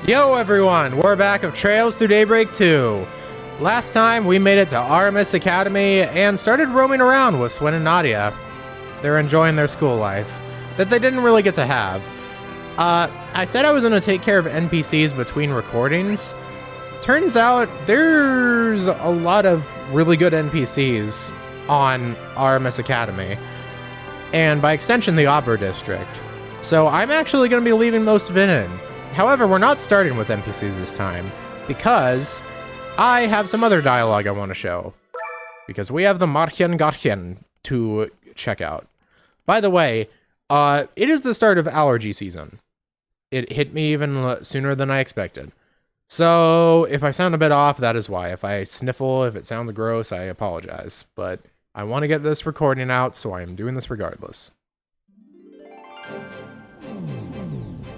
Yo everyone, we're back of Trails Through Daybreak 2. Last time we made it to Artemis Academy and started roaming around with Swin and Nadia. They're enjoying their school life that they didn't really get to have. I said I was going to take care of NPCs between recordings. Turns out there's a lot of really good NPCs on Artemis Academy, and by extension the Auber district. So I'm actually going to be leaving most of it in. However, we're not starting with NPCs this time, because I have some other dialogue I want to show. Because we have the Marchen Garchen to check out. By the way, it is the start of allergy season. It hit me even sooner than I expected. So, if I sound a bit off, that is why. If I sniffle, if it sounds gross, I apologize. But I want to get this recording out, so I am doing this regardless.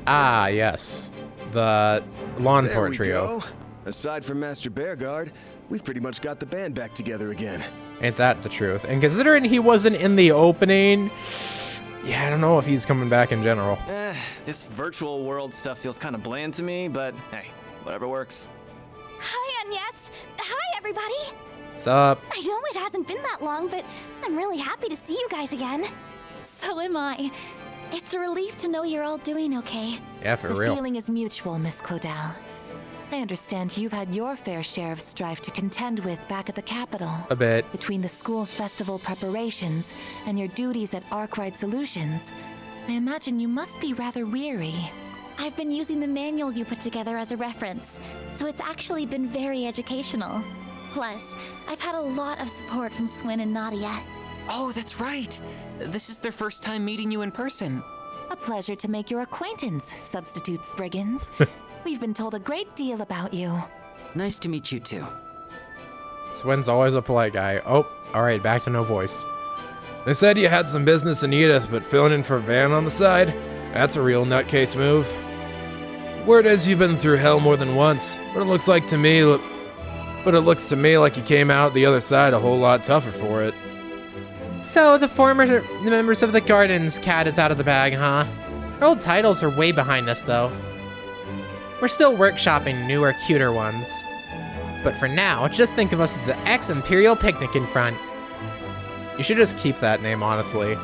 Ah, yes. The lawn port trio. Go. Aside from Master Bearguard, we've pretty much got the band back together again. Ain't that the truth? And considering he wasn't in the opening, yeah, I don't know if he's coming back in general. This virtual world stuff feels kind of bland to me, but hey, whatever works. Hi, Agnes. Hi, everybody. What's up? I know it hasn't been that long, but I'm really happy to see you guys again. So am I. It's a relief to know you're all doing okay. Yeah, for real. The feeling is mutual, Miss Claudel. I understand you've had your fair share of strife to contend with back at the capital. A bit. Between the school festival preparations and your duties at Arkwright Solutions, I imagine you must be rather weary. I've been using the manual you put together as a reference, so it's actually been very educational. Plus, I've had a lot of support from Swin and Nadia. Oh, that's right. This is their first time meeting you in person. A pleasure to make your acquaintance, Substitute Spriggans. We've been told a great deal about you. Nice to meet you too. Swin's always a polite guy. Oh, alright, back to no voice. They said you had some business in Edith, but filling in for Van on the side? That's a real nutcase move. Word is you've been through hell more than once, but it looks to me like you came out the other side a whole lot tougher for it. So the former members of the Gardens cat is out of the bag, huh? Our old titles are way behind us, though. We're still workshopping newer, cuter ones. But for now, just think of us as the ex-Imperial Picnic in front. You should just keep that name, honestly.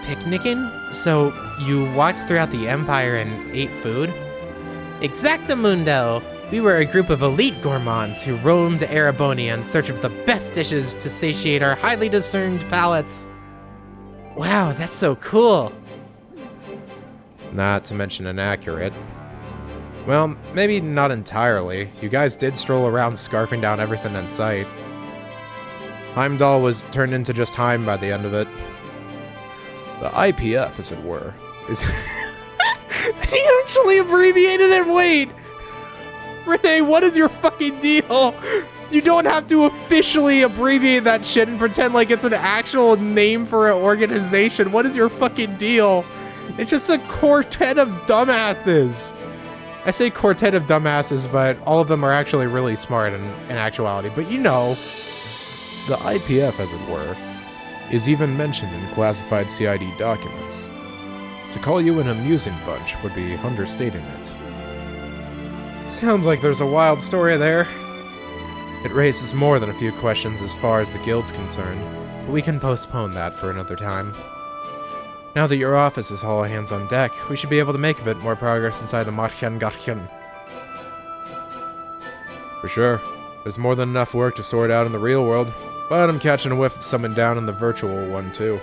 Picnicking? So, you walked throughout the Empire and ate food? Exactamundo! We were a group of elite gourmands who roamed Erebonia in search of the best dishes to satiate our highly discerned palates. Wow, that's so cool! Not to mention inaccurate. Well, maybe not entirely. You guys did stroll around scarfing down everything in sight. Heimdall was turned into just Heim by the end of it. The IPF, as it were, is... He actually abbreviated it, wait! Renee, what is your fucking deal? You don't have to officially abbreviate that shit and pretend like it's an actual name for an organization. What is your fucking deal? It's just a quartet of dumbasses. I say quartet of dumbasses, but all of them are actually really smart in actuality. But you know, the IPF, as it were, is even mentioned in classified CID documents. To call you an amusing bunch would be understating it. Sounds like there's a wild story there. It raises more than a few questions as far as the guild's concerned, but we can postpone that for another time. Now that your office is all hands on deck, we should be able to make a bit more progress inside the Marchen Garchen. For sure. There's more than enough work to sort out in the real world, but I'm catching a whiff of something down in the virtual one too.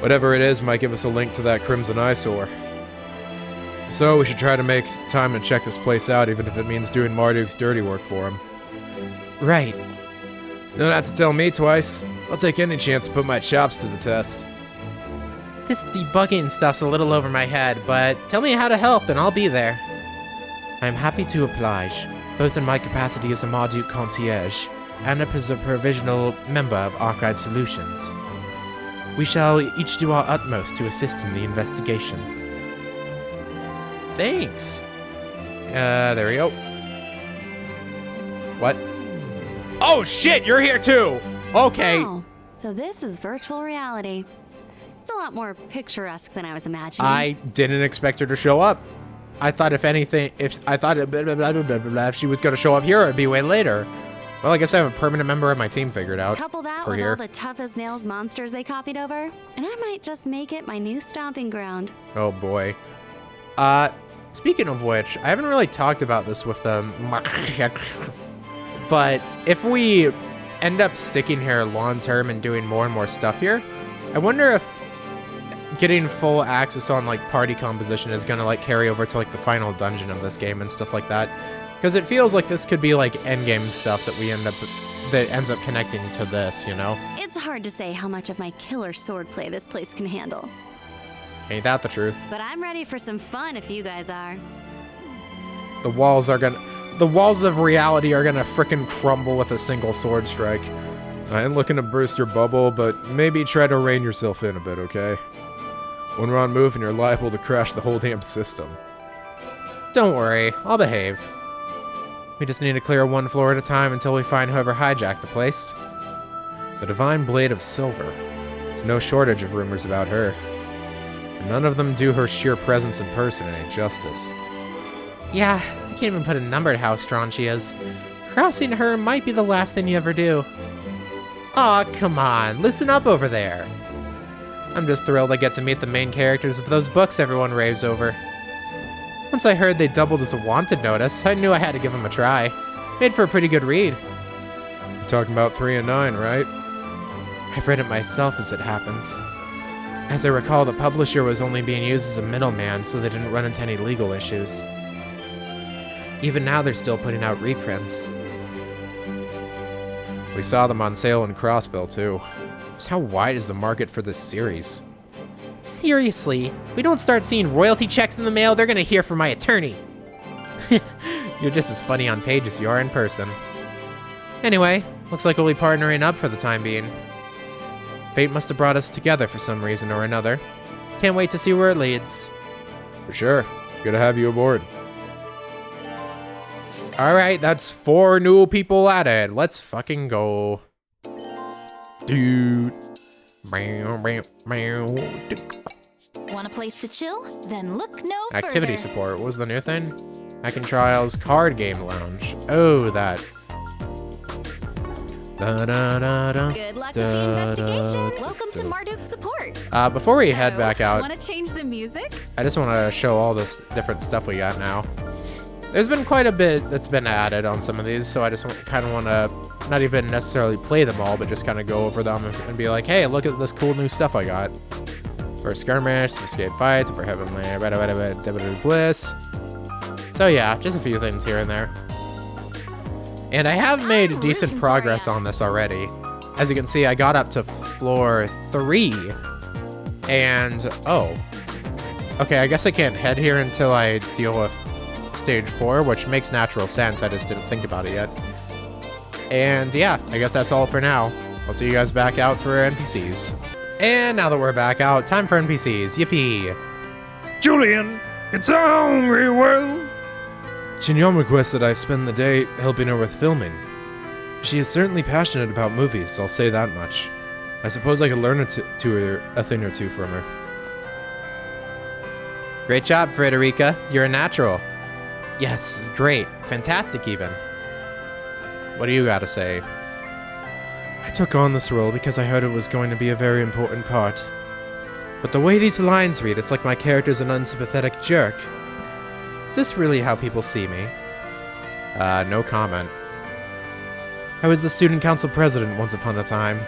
Whatever it is might give us a link to that Crimson Eyesore. So we should try to make time to check this place out, even if it means doing Marduk's dirty work for him. Right. You don't have to tell me twice. I'll take any chance to put my chops to the test. This debugging stuff's a little over my head, but tell me how to help and I'll be there. I'm happy to oblige, both in my capacity as a Marduk concierge and as a provisional member of Arkwright Solutions. We shall each do our utmost to assist in the investigation. Thanks. There we go. What? Oh shit, you're here too! Okay. Oh, so this is virtual reality. It's a lot more picturesque than I was imagining. I didn't expect her to show up. I thought if anything, if she was gonna show up here, it'd be way later. Well, I guess I have a permanent member of my team figured out. Couple that for with here. all the tough as nails monsters they copied over, and I might just make it my new stomping ground. Oh boy. Speaking of which, I haven't really talked about this with them. But if we end up sticking here long term and doing more and more stuff here, I wonder if getting full access on like party composition is gonna like carry over to like the final dungeon of this game and stuff like that. Because it feels like this could be like endgame stuff that that ends up connecting to this, you know? It's hard to say how much of my killer swordplay this place can handle. Ain't that the truth? But I'm ready for some fun if you guys are. The walls of reality are gonna frickin' crumble with a single sword strike. I ain't looking to burst your bubble, but maybe try to rein yourself in a bit, okay? One wrong move and you're liable to crash the whole damn system. Don't worry, I'll behave. We just need to clear one floor at a time until we find whoever hijacked the place. The Divine Blade of Silver. There's no shortage of rumors about her. And none of them do her sheer presence in person any justice. Yeah, I can't even put a number to how strong she is. Crossing her might be the last thing you ever do. Aw, come on, loosen up over there. I'm just thrilled I get to meet the main characters of those books everyone raves over. Once I heard they doubled as a wanted notice, I knew I had to give them a try. Made for a pretty good read. You're talking about 3 and 9, right? I've read it myself as it happens. As I recall, the publisher was only being used as a middleman so they didn't run into any legal issues. Even now, they're still putting out reprints. We saw them on sale in Crossville, too. So how wide is the market for this series? Seriously, if we don't start seeing royalty checks in the mail, they're gonna hear from my attorney. You're just as funny on page as you are in person. Anyway, looks like we'll be partnering up for the time being. Fate must have brought us together for some reason or another. Can't wait to see where it leads. For sure. Good to have you aboard. Alright, that's 4 new people added. Let's fucking go. Dude. Want a place to chill? Then look no further. Activity support. What was the new thing? Hacking Trials Card Game Lounge. Oh, that. Good luck with the investigation. Welcome to Marduk's support. Before we head back out, Want to change the music? I just want to show all this different stuff we got now. There's been quite a bit that's been added on some of these, so I just kind of want to not even necessarily play them all, but just kind of go over them and be like, hey, look at this cool new stuff I got. For skirmish, escape fights, for heavenly bliss. So yeah, just a few things here and there. And I have made decent progress on this already. As you can see, I got up to floor 3. And, oh. Okay, I guess I can't head here until I deal with stage 4, which makes natural sense. I just didn't think about it yet. And yeah, I guess that's all for now. I'll see you guys back out for NPCs. And now that we're back out, time for NPCs. Yippee! Julian, it's a hungry world! Chignon requested I spend the day helping her with filming. She is certainly passionate about movies, I'll say that much. I suppose I could learn a thing or two from her. Great job, Frederica. You're a natural. Yes, great. Fantastic, even. What do you gotta say? I took on this role because I heard it was going to be a very important part. But the way these lines read, it's like my character's an unsympathetic jerk. Is this really how people see me? No comment. I was the student council president once upon a time.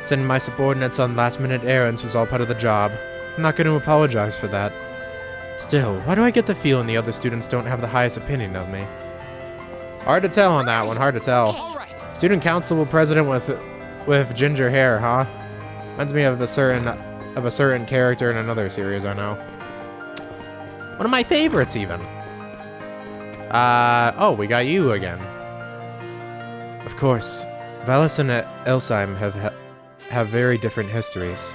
Sending my subordinates on last-minute errands was all part of the job. I'm not going to apologize for that. Still, why do I get the feeling the other students don't have the highest opinion of me? Hard to tell on that one, hard to tell. Student council president with ginger hair, huh? Reminds me of a certain character in another series I know. One of my favorites, even. Oh, we got you again. Of course, Valis and Elsheim have very different histories.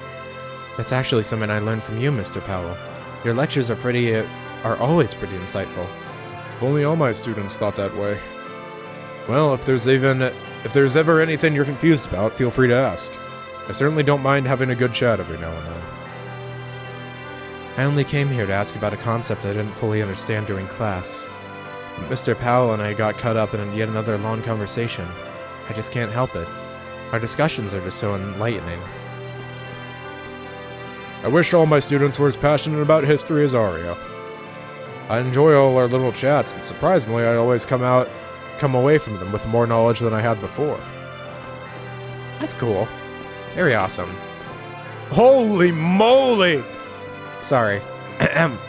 That's actually something I learned from you, Mr. Powell. Your lectures are always pretty insightful. If only all my students thought that way. Well, if there's ever anything you're confused about, feel free to ask. I certainly don't mind having a good chat every now and then. I only came here to ask about a concept I didn't fully understand during class. Mr. Powell and I got caught up in yet another long conversation. I just can't help it. Our discussions are just so enlightening. I wish all my students were as passionate about history as Aria. I enjoy all our little chats, and surprisingly, I always come away from them with more knowledge than I had before. That's cool. Very awesome. Holy moly! Sorry. That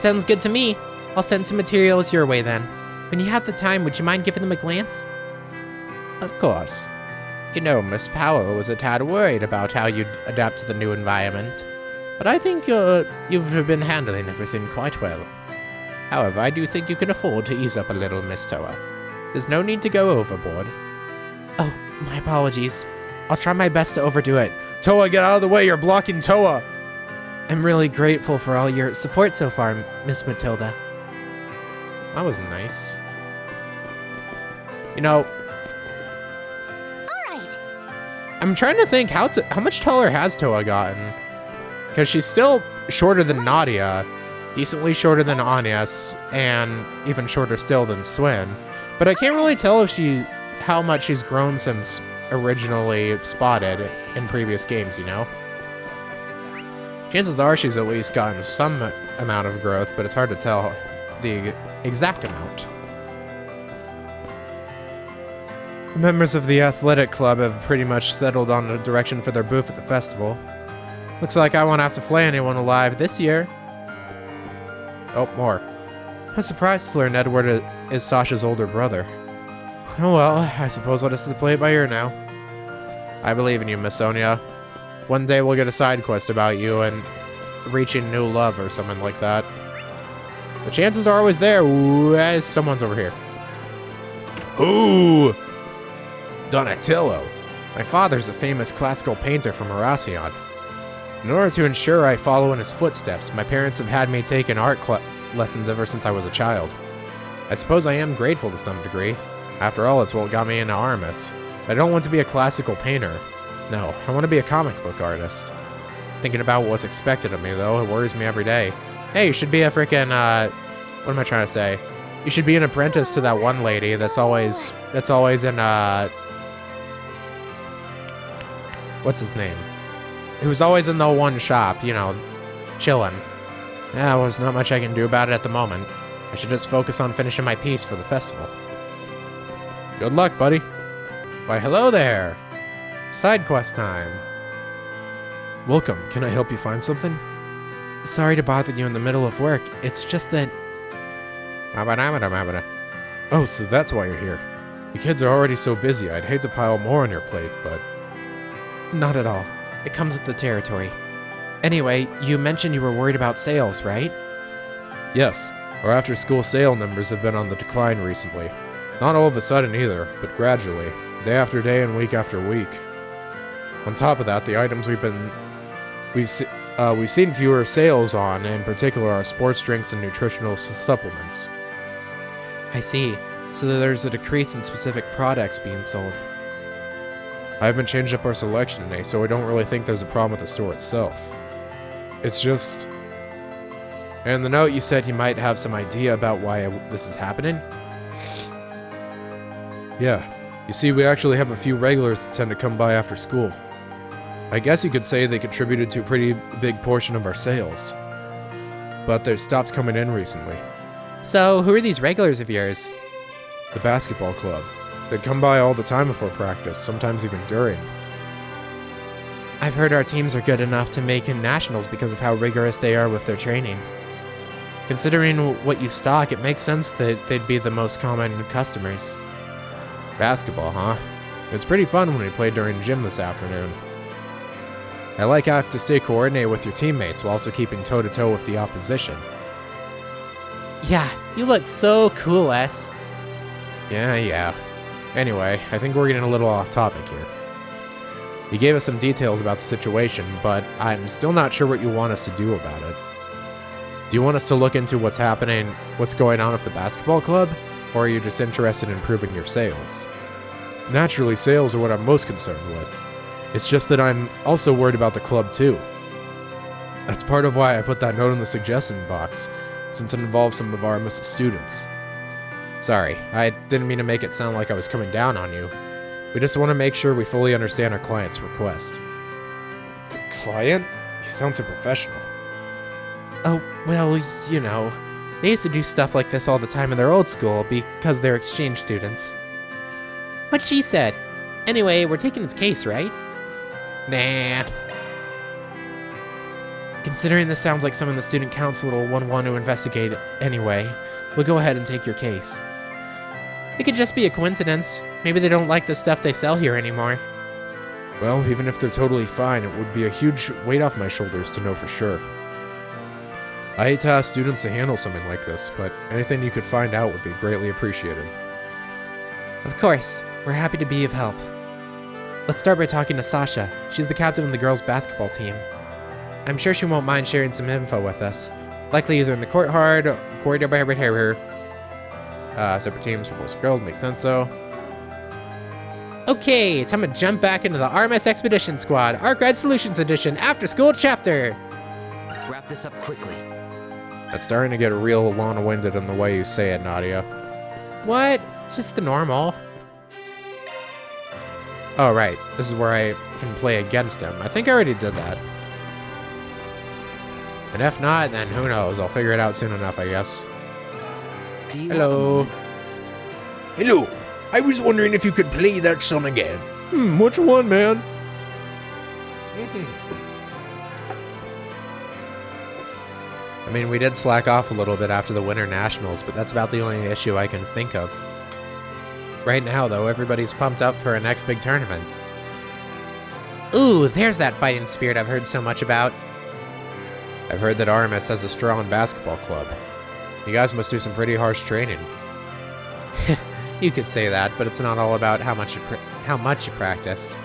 sounds good to me. I'll send some materials your way then. When you have the time, would you mind giving them a glance? Of course. You know, Miss Powell was a tad worried about how you'd adapt to the new environment, but I think you've been handling everything quite well. However, I do think you can afford to ease up a little, Miss Toa. There's no need to go overboard. Oh, my apologies. I'll try my best to overdo it. Toa, get out of the way! You're blocking Toa! I'm really grateful for all your support so far, Miss Matilda. That was nice. You know, Alright. I'm trying to think how much taller has Toa gotten? Because she's still shorter than Nadia, decently shorter than Agnes, and even shorter still than Swin. But I can't really tell if how much she's grown since originally spotted in previous games, you know? Chances are she's at least gotten some amount of growth, but it's hard to tell the exact amount. The members of the athletic club have pretty much settled on a direction for their booth at the festival. Looks like I won't have to flay anyone alive this year. Oh, more. I'm surprised to learn Edward is Sasha's older brother. Oh well, I suppose I'll just play it by ear now. I believe in you, Miss Sonia. One day we'll get a side quest about you and reaching new love or something like that. The chances are always there. Ooh, someone's over here. Ooh! Donatello. My father's a famous classical painter from Horacion. In order to ensure I follow in his footsteps, my parents have had me take art lessons ever since I was a child. I suppose I am grateful to some degree. After all, it's what got me into Aramis. I don't want to be a classical painter. No, I want to be a comic book artist. Thinking about what's expected of me, though, it worries me every day. Hey, you should be a freaking, what am I trying to say? You should be an apprentice to that one lady that's always in, what's his name? Who's always in the one shop, you know, chillin'. Yeah, well, there's not much I can do about it at the moment. I should just focus on finishing my piece for the festival. Good luck, buddy. Why, hello there. Side quest time. Welcome. Can I help you find something? Sorry to bother you in the middle of work. It's just that... Oh, so that's why you're here. The kids are already so busy, I'd hate to pile more on your plate, but... Not at all. It comes with the territory. Anyway, you mentioned you were worried about sales, right? Yes. Our after-school sale numbers have been on the decline recently. Not all of a sudden either, but gradually. Day after day and week after week. On top of that, the items we've seen fewer sales on, in particular our sports drinks and nutritional supplements. I see. So there's a decrease in specific products being sold. I haven't changed up our selection today, so I don't really think there's a problem with the store itself. It's just... And the note you said you might have some idea about why this is happening? Yeah. You see, we actually have a few regulars that tend to come by after school. I guess you could say they contributed to a pretty big portion of our sales. But they've stopped coming in recently. So, who are these regulars of yours? The basketball club. They'd come by all the time before practice, sometimes even during. I've heard our teams are good enough to make in nationals because of how rigorous they are with their training. Considering what you stock, it makes sense that they'd be the most common customers. Basketball, huh? It was pretty fun when we played during gym this afternoon. I like how you have to stay coordinated with your teammates while also keeping toe-to-toe with the opposition. Yeah, you look so cool, S. Yeah. Anyway, I think we're getting a little off topic here. You gave us some details about the situation, but I'm still not sure what you want us to do about it. Do you want us to look into what's going on with the basketball club, or are you just interested in improving your sales? Naturally, sales are what I'm most concerned with. It's just that I'm also worried about the club too. That's part of why I put that note in the suggestion box, since it involves some of Artemis' students. Sorry, I didn't mean to make it sound like I was coming down on you. We just want to make sure we fully understand our client's request. Client? You sound so professional. Oh, well, you know. They used to do stuff like this all the time in their old school because they're exchange students. What she said. Anyway, we're taking his case, right? Nah. Considering this sounds like someone the student council will want to investigate anyway, we'll go ahead and take your case. It could just be a coincidence. Maybe they don't like the stuff they sell here anymore. Well, even if they're totally fine, it would be a huge weight off my shoulders to know for sure. I hate to ask students to handle something like this, but anything you could find out would be greatly appreciated. Of course, we're happy to be of help. Let's start by talking to Sasha. She's the captain of the girls' basketball team. I'm sure she won't mind sharing some info with us. Likely either in the courtyard, separate teams for boys and girls, makes sense though. Okay, time to jump back into the RMS Expedition Squad, Arc Ride Solutions Edition, After School Chapter! Let's wrap this up quickly. That's starting to get real long-winded in the way you say it, Nadia. What? Just the normal. Oh, right. This is where I can play against him. I think I already did that. And if not, then who knows? I'll figure it out soon enough, I guess. Hello. Hello. I was wondering if you could play that song again. Which one, man? I mean, we did slack off a little bit after the Winter Nationals, but that's about the only issue I can think of. Right now, though, everybody's pumped up for a next big tournament. Ooh, there's that fighting spirit I've heard so much about. I've heard that RMS has a strong basketball club. You guys must do some pretty harsh training. You could say that, but it's not all about how much you practice.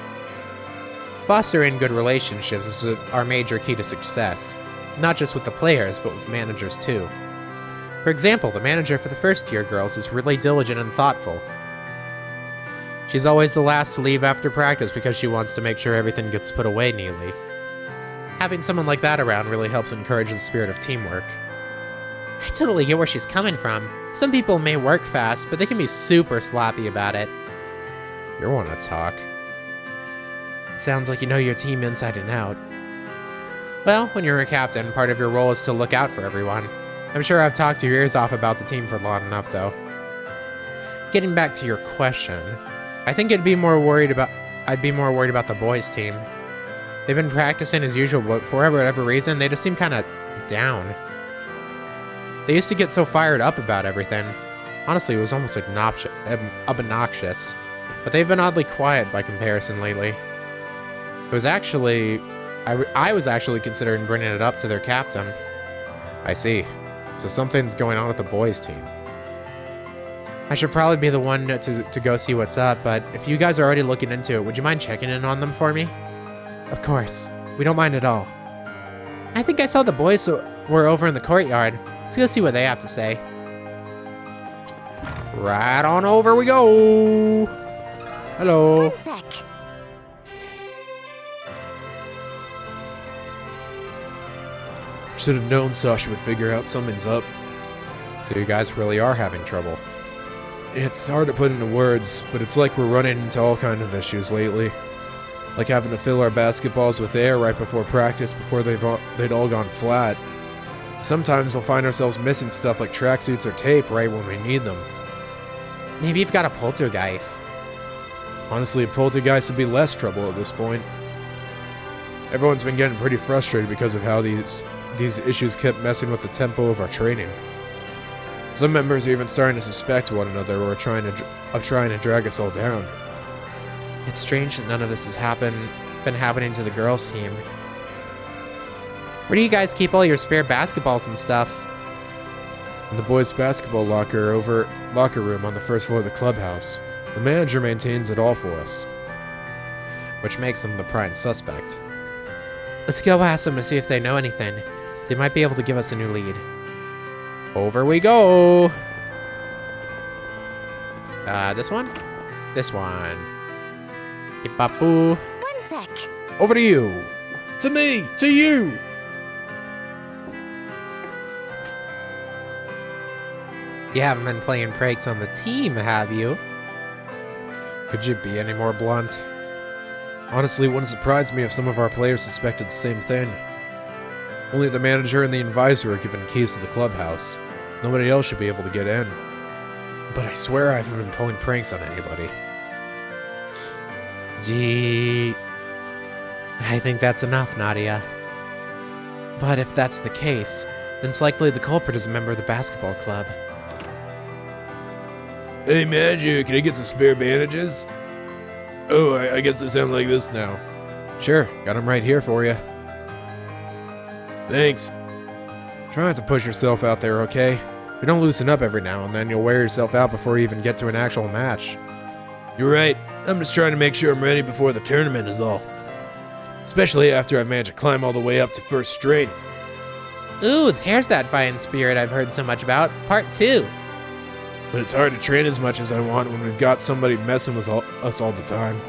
Fostering good relationships is our major key to success. Not just with the players, but with managers too. For example, the manager for the first-year girls is really diligent and thoughtful. She's always the last to leave after practice because she wants to make sure everything gets put away neatly. Having someone like that around really helps encourage the spirit of teamwork. I totally get where she's coming from. Some people may work fast, but they can be super sloppy about it. You want to talk. Sounds like you know your team inside and out. Well, when you're a captain, part of your role is to look out for everyone. I'm sure I've talked your ears off about the team for long enough, though. Getting back to your question, I think I'd be more worried about the boys' team. They've been practicing as usual, but for whatever reason, they just seem kind of down. They used to get so fired up about everything. Honestly, it was almost obnoxious. But they've been oddly quiet by comparison lately. It was actually... I was actually considering bringing it up to their captain. I see. So something's going on with the boys' team. I should probably be the one to go see what's up, but if you guys are already looking into it, would you mind checking in on them for me? Of course. We don't mind at all. I think I saw the boys were over in the courtyard. Let's go see what they have to say. Right on over we go. Hello. One sec. Should have known Sasha would figure out something's up. So you guys really are having trouble. It's hard to put into words, but it's like we're running into all kinds of issues lately. Like having to fill our basketballs with air right before practice before they'd all gone flat. Sometimes we'll find ourselves missing stuff like tracksuits or tape right when we need them. Maybe you've got a poltergeist. Honestly, a poltergeist would be less trouble at this point. Everyone's been getting pretty frustrated because of how these issues kept messing with the tempo of our training. Some members are even starting to suspect one another or trying to drag us all down. It's strange that none of this has been happening to the girls' team. Where do you guys keep all your spare basketballs and stuff? In the boys' basketball locker room on the first floor of the clubhouse. The manager maintains it all for us, which makes him the prime suspect. Let's go ask them to see if they know anything. They might be able to give us a new lead. Over we go! This one? This one. Hey, Papu. One sec. Over to you! To me! To you! You haven't been playing pranks on the team, have you? Could you be any more blunt? Honestly, it wouldn't surprise me if some of our players suspected the same thing. Only the manager and the advisor are given keys to the clubhouse. Nobody else should be able to get in. But I swear I haven't been pulling pranks on anybody. Gee... I think that's enough, Nadia. But if that's the case, then it's likely the culprit is a member of the basketball club. Hey, manager, can I get some spare bandages? Oh, I guess they sound like this now. Sure, got them right here for you. Thanks. Try not to push yourself out there, okay? If you don't loosen up every now and then, you'll wear yourself out before you even get to an actual match. You're right. I'm just trying to make sure I'm ready before the tournament is all. Especially after I've managed to climb all the way up to first string. Ooh, there's that fighting spirit I've heard so much about. Part 2. But it's hard to train as much as I want when we've got somebody messing with us all the time.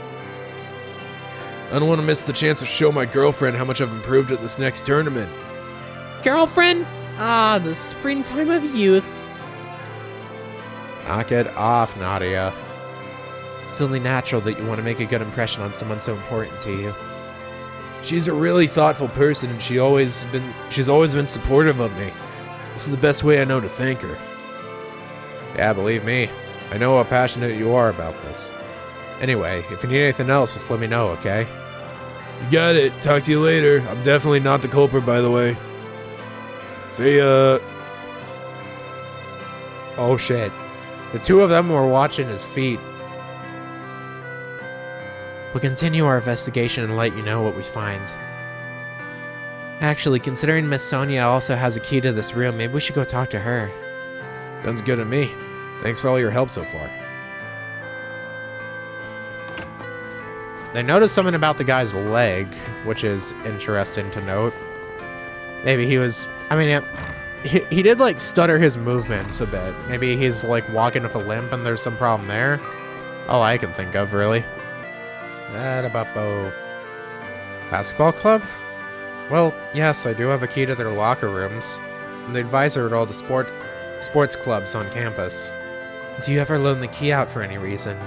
I don't want to miss the chance to show my girlfriend how much I've improved at this next tournament. Girlfriend? Ah, the springtime of youth. Knock it off, Nadia. It's only natural that you want to make a good impression on someone so important to you. She's a really thoughtful person, and she's always been supportive of me. This is the best way I know to thank her. Yeah, believe me. I know how passionate you are about this. Anyway, if you need anything else, just let me know, okay? You got it. Talk to you later. I'm definitely not the culprit, by the way. See ya. Oh shit. The two of them were watching his feet. We'll continue our investigation and let you know what we find. Actually, considering Miss Sonia also has a key to this room, maybe we should go talk to her. Sounds good to me. Thanks for all your help so far. They noticed something about the guy's leg, which is interesting to note. Maybe he was... I mean, he did, like, stutter his movements a bit. Maybe he's, like, walking with a limp and there's some problem there. All I can think of, really. Basketball club? Well, yes, I do have a key to their locker rooms. I'm the advisor at all the sports clubs on campus. Do you ever loan the key out for any reason?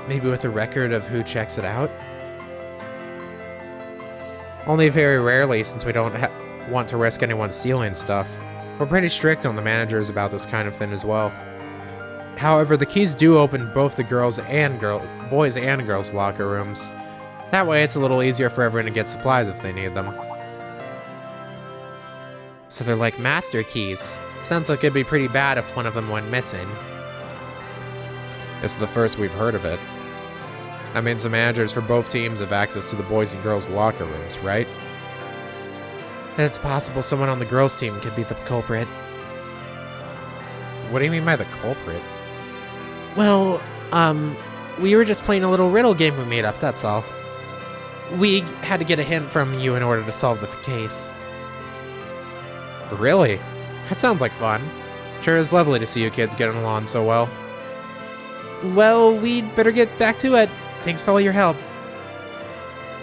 Maybe with a record of who checks it out? Only very rarely, since we don't want to risk anyone stealing stuff. We're pretty strict on the managers about this kind of thing as well. However, the keys do open both the boys and girls' locker rooms. That way, it's a little easier for everyone to get supplies if they need them. So they're like master keys. Sounds like it'd be pretty bad if one of them went missing. This is the first we've heard of it. That means the managers for both teams have access to the boys' and girls' locker rooms, right? And it's possible someone on the girls' team could be the culprit. What do you mean by the culprit? Well, we were just playing a little riddle game we made up, that's all. We had to get a hint from you in order to solve the case. Really? That sounds like fun. Sure is lovely to see you kids getting along so well. Well, we'd better get back to it. Thanks for all your help.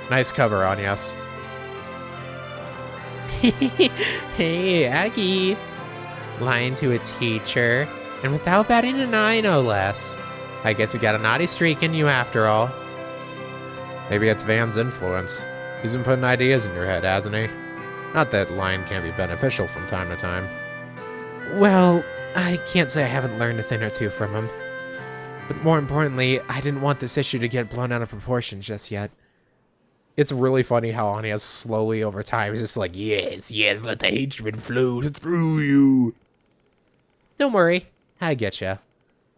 Nice cover, Agnes. Hey, Aggie. Lying to a teacher, and without batting an eye, no less. I guess you got a naughty streak in you after all. Maybe it's Van's influence. He's been putting ideas in your head, hasn't he? Not that lying can't be beneficial from time to time. Well, I can't say I haven't learned a thing or two from him. But more importantly, I didn't want this issue to get blown out of proportion just yet. It's really funny how Anya slowly over time is just like, yes, let the hatred flow through you. Don't worry, I get ya.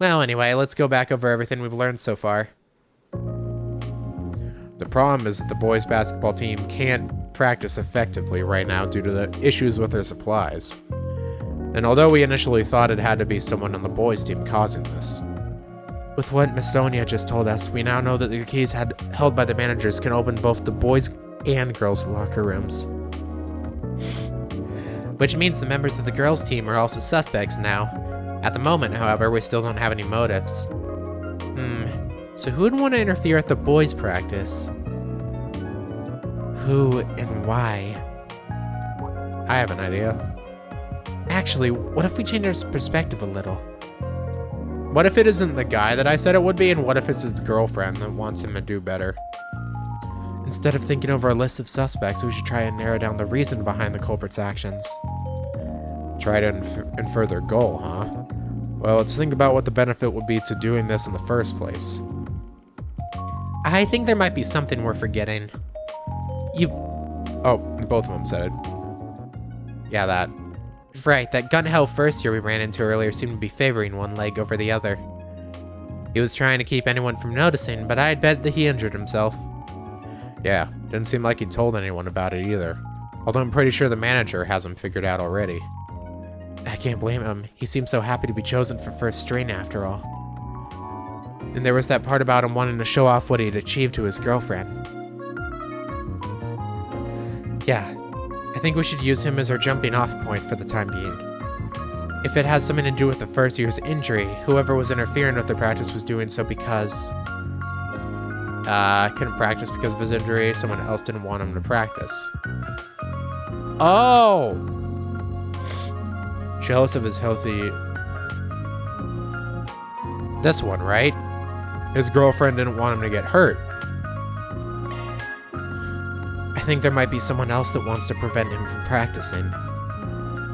Well, anyway, let's go back over everything we've learned so far. The problem is that the boys' basketball team can't practice effectively right now due to the issues with their supplies. And although we initially thought it had to be someone on the boys' team causing this, with what Miss Sonia just told us, we now know that the keys held by the managers can open both the boys' and girls' locker rooms. Which means the members of the girls' team are also suspects now. At the moment, however, we still don't have any motives. So who would want to interfere at the boys' practice? Who and why? I have an idea. Actually, what if we change our perspective a little? What if it isn't the guy that I said it would be, and what if it's his girlfriend that wants him to do better? Instead of thinking over a list of suspects, we should try and narrow down the reason behind the culprit's actions. Try to infer their goal, huh? Well, let's think about what the benefit would be to doing this in the first place. I think there might be something we're forgetting. Oh, both of them said it. Yeah, that. Right, that gun hell first year we ran into earlier seemed to be favoring one leg over the other. He was trying to keep anyone from noticing, but I'd bet that he injured himself. Yeah, didn't seem like he told anyone about it either. Although I'm pretty sure the manager has him figured out already. I can't blame him. He seemed so happy to be chosen for first string after all. And there was that part about him wanting to show off what he'd achieved to his girlfriend. Yeah, I think we should use him as our jumping off point for the time being. If it has something to do with the first year's injury, whoever was interfering with the practice was doing so because... couldn't practice because of his injury, someone else didn't want him to practice. Oh! Jealous of his healthy... This one, right? His girlfriend didn't want him to get hurt. I think there might be someone else that wants to prevent him from practicing.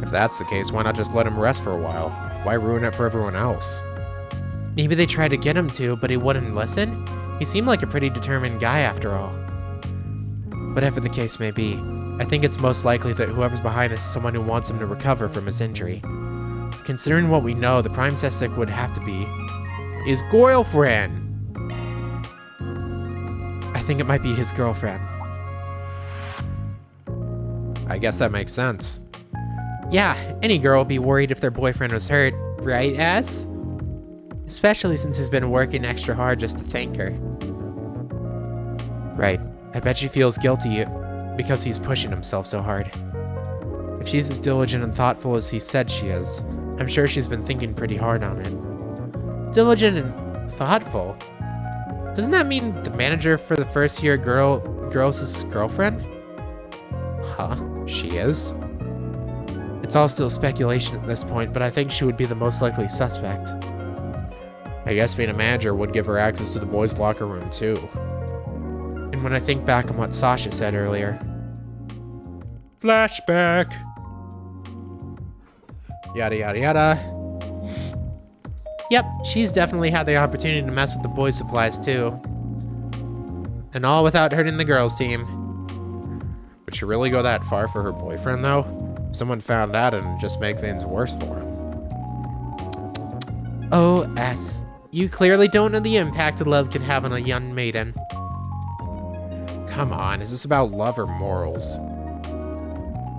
If that's the case, why not just let him rest for a while? Why ruin it for everyone else? Maybe they tried to get him to, but he wouldn't listen? He seemed like a pretty determined guy after all. Whatever the case may be, I think it's most likely that whoever's behind this is someone who wants him to recover from his injury. Considering what we know, the prime suspect would have to be his girlfriend. I think it might be his girlfriend. I guess that makes sense. Yeah, any girl would be worried if their boyfriend was hurt, right, Ass? Especially since he's been working extra hard just to thank her. Right, I bet she feels guilty because he's pushing himself so hard. If she's as diligent and thoughtful as he said she is, I'm sure she's been thinking pretty hard on it. Diligent and thoughtful? Doesn't that mean the manager for the first year girl's his girlfriend? Huh? She is? It's all still speculation at this point, but I think she would be the most likely suspect. I guess being a manager would give her access to the boys' locker room, too. And when I think back on what Sasha said earlier... Flashback! Yada yada yada. Yep, she's definitely had the opportunity to mess with the boys' supplies, too. And all without hurting the girls' team. Would she really go that far for her boyfriend, though? Someone found out and just make things worse for him. Oh, S. You clearly don't know the impact love can have on a young maiden. Come on, is this about love or morals?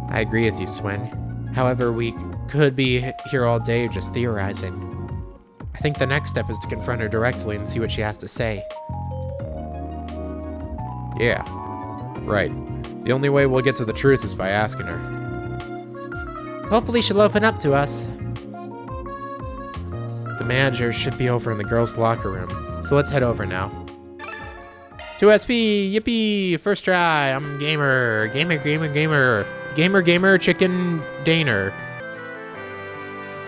I agree with you, Swin. However, we could be here all day just theorizing. I think the next step is to confront her directly and see what she has to say. Yeah, right. The only way we'll get to the truth is by asking her. Hopefully she'll open up to us. The manager should be over in the girls' locker room, so let's head over now. 2SP, yippee, first try, I'm gamer, gamer, chicken daner.